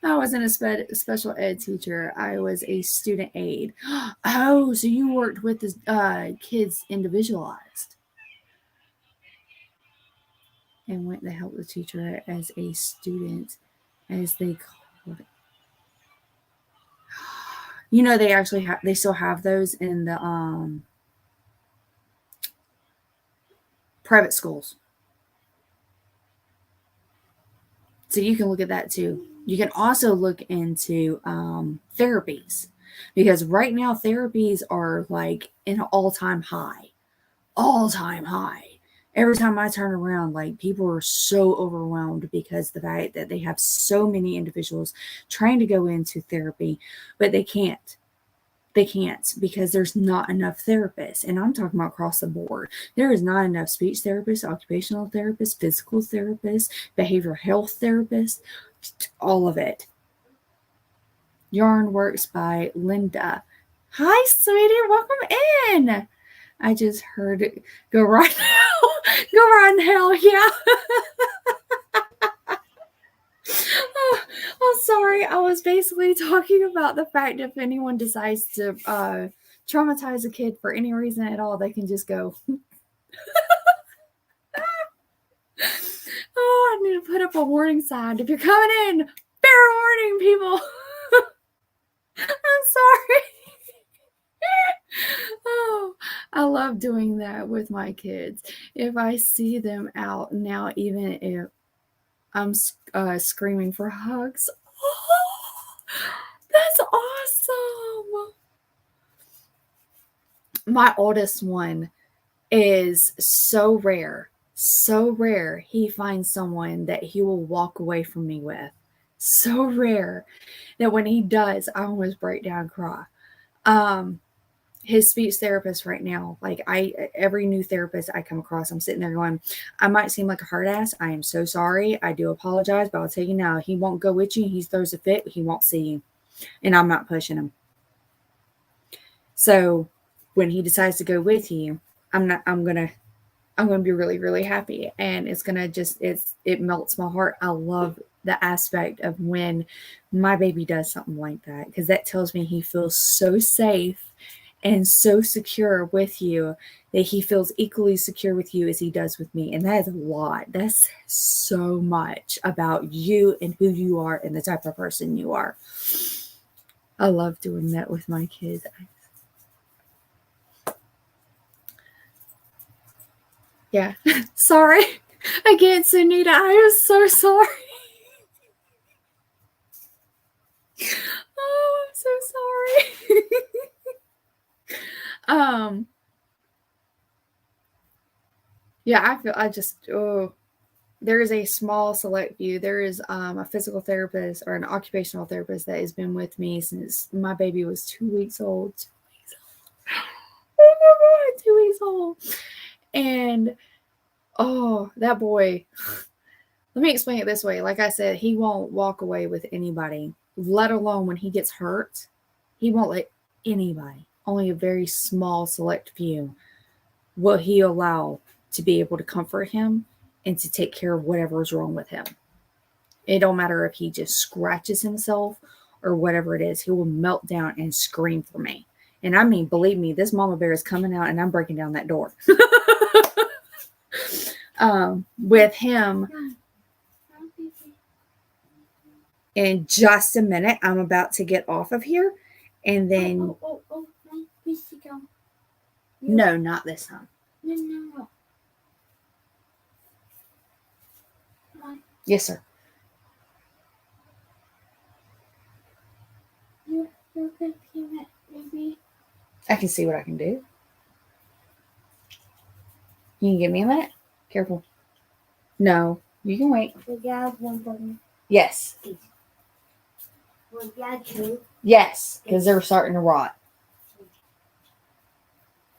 I wasn't a special ed teacher. I was a student aide. Oh, so you worked with the kids individualized and went to help the teacher as a student, as they called it. You know, they actually they still have those in the private schools. So you can look at that too. You can also look into therapies, because right now therapies are like in an all-time high. Every time I turn around, like, people are so overwhelmed because the fact that they have so many individuals trying to go into therapy, but they can't. They can't, because there's not enough therapists. And I'm talking about across the board. There is not enough speech therapists, occupational therapists, physical therapists, behavioral health therapists, all of it. Yarn Works by Linda. Hi, sweetie. Welcome in. I just heard it go right now. Go right in hell, yeah. Oh, sorry. I was basically talking about the fact if anyone decides to traumatize a kid for any reason at all, they can just go. Oh, I need to put up a warning sign. If you're coming in, fair warning, people. I'm sorry. Oh, I love doing that with my kids. If I see them out now, even if I'm screaming for hugs. Oh, that's awesome. My oldest one is so rare. He finds someone that he will walk away from me with. So rare that when he does, I almost break down and cry. His speech therapist right now, like, every new therapist I come across, I'm sitting there going, I might seem like a hard ass. I am so sorry. I do apologize, but I'll tell you now, he won't go with you. He throws a fit. He won't see you. And I'm not pushing him. So when he decides to go with you, I'm going to be really, really happy. And it's going to it melts my heart. I love the aspect of when my baby does something like that, because that tells me he feels so safe and so secure with you, that he feels equally secure with you as he does with me. And that is a lot. That's so much about you and who you are and the type of person you are. I love doing that with my kids. Yeah. Sorry. Again, Sunita, I am so sorry. Oh, I'm so sorry. Yeah, there is a small select few. There is a physical therapist or an occupational therapist that has been with me since my baby was 2 weeks old. 2 weeks old. Oh my God, 2 weeks old. And that boy, let me explain it this way. Like I said, he won't walk away with anybody, let alone when he gets hurt. He won't let anybody, only a very small select few, will he allow to be able to comfort him and to take care of whatever is wrong with him. It don't matter if he just scratches himself or whatever it is. He will melt down and scream for me. And I mean, believe me, this mama bear is coming out and I'm breaking down that door. With him, in just a minute, I'm about to get off of here. And then... No, not this time. No. Yes, sir. You're going to baby. I can see what I can do. You can give me a minute? Careful. No, you can wait. Yes. Yes, because they're starting to rot.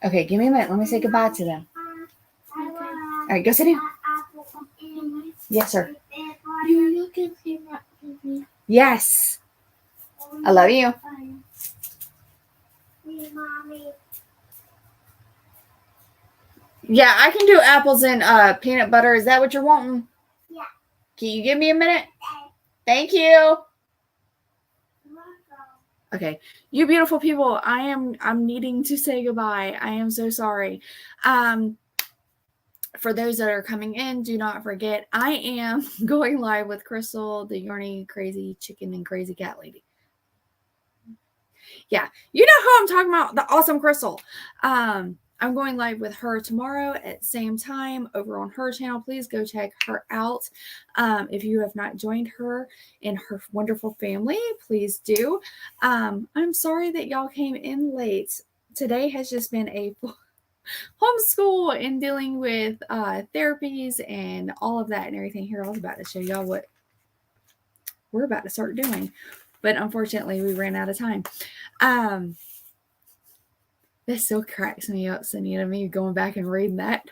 Okay, give me a minute. Let me say goodbye to them. All right, go sit down. Yes, sir. You can say that to me. Yes. I love you. Mommy. Yeah, I can do apples and peanut butter. Is that what you're wanting? Yeah. Can you give me a minute? Thank you. Okay, you beautiful people, I'm needing to say goodbye. I am so sorry. For those that are coming in, do not forget, I am going live with Crystal, the Yarny Crazy Chicken and Crazy Cat Lady. Yeah, you know who I'm talking about, the awesome Crystal. I'm going live with her tomorrow at the same time over on her channel. Please go check her out. If you have not joined her in her wonderful family, please do. I'm sorry that y'all came in late. Today has just been a homeschool and dealing with therapies and all of that and everything. Here, I was about to show y'all what we're about to start doing, but unfortunately we ran out of time. This still cracks me up, Sunita, me going back and reading that.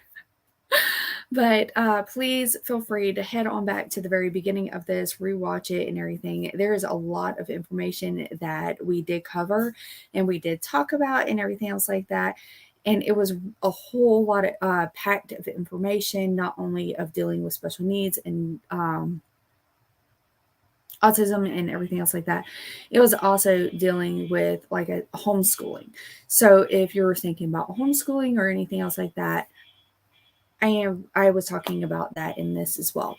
But please feel free to head on back to the very beginning of this, rewatch it and everything. There is a lot of information that we did cover and we did talk about and everything else like that. And it was a whole lot of packed of information, not only of dealing with special needs and autism and everything else like that. It was also dealing with like a homeschooling. So if you're thinking about homeschooling or anything else like that, I was talking about that in this as well.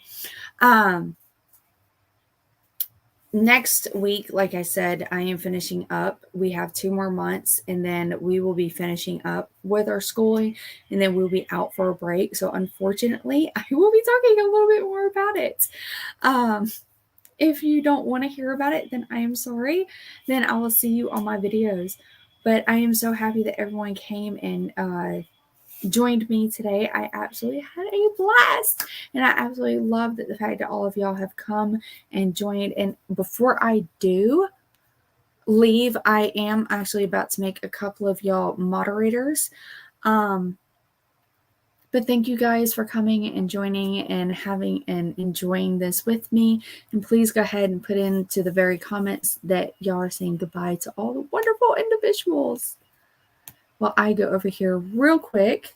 Next week, like I said, I am finishing up. We have 2 more months and then we will be finishing up with our schooling and then we'll be out for a break. So unfortunately, I will be talking a little bit more about it. If you don't want to hear about it, then I am sorry. Then I will see you on my videos. But I am so happy that everyone came and joined me today. I absolutely had a blast. And I absolutely love that the fact that all of y'all have come and joined. And before I do leave, I am actually about to make a couple of y'all moderators. But thank you guys for coming and joining and having and enjoying this with me. And please go ahead and put into the very comments that y'all are saying goodbye to all the wonderful individuals. Well, I go over here real quick.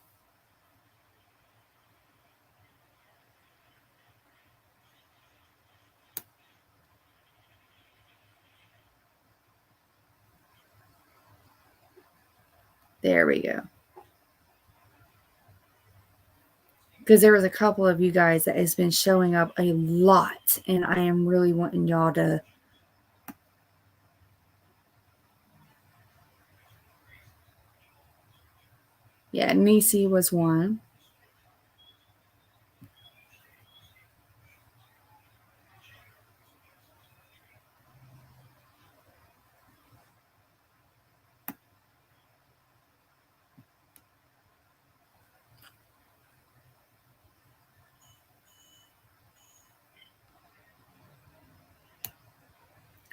There we go. Because there was a couple of you guys that has been showing up a lot, and I am really wanting y'all to Nisi was one.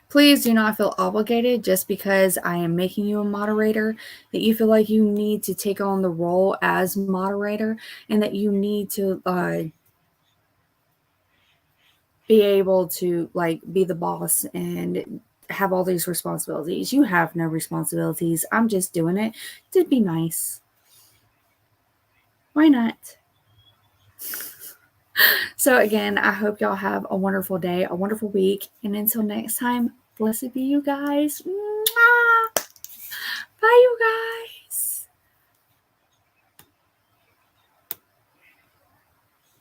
Please do not feel obligated just because I am making you a moderator, that you feel like you need to take on the role as moderator and that you need to be able to like be the boss and have all these responsibilities. You have no responsibilities. I'm just doing it to be nice. Why not? So again, I hope y'all have a wonderful day, a wonderful week, and until next time, blessed be you guys. Mwah!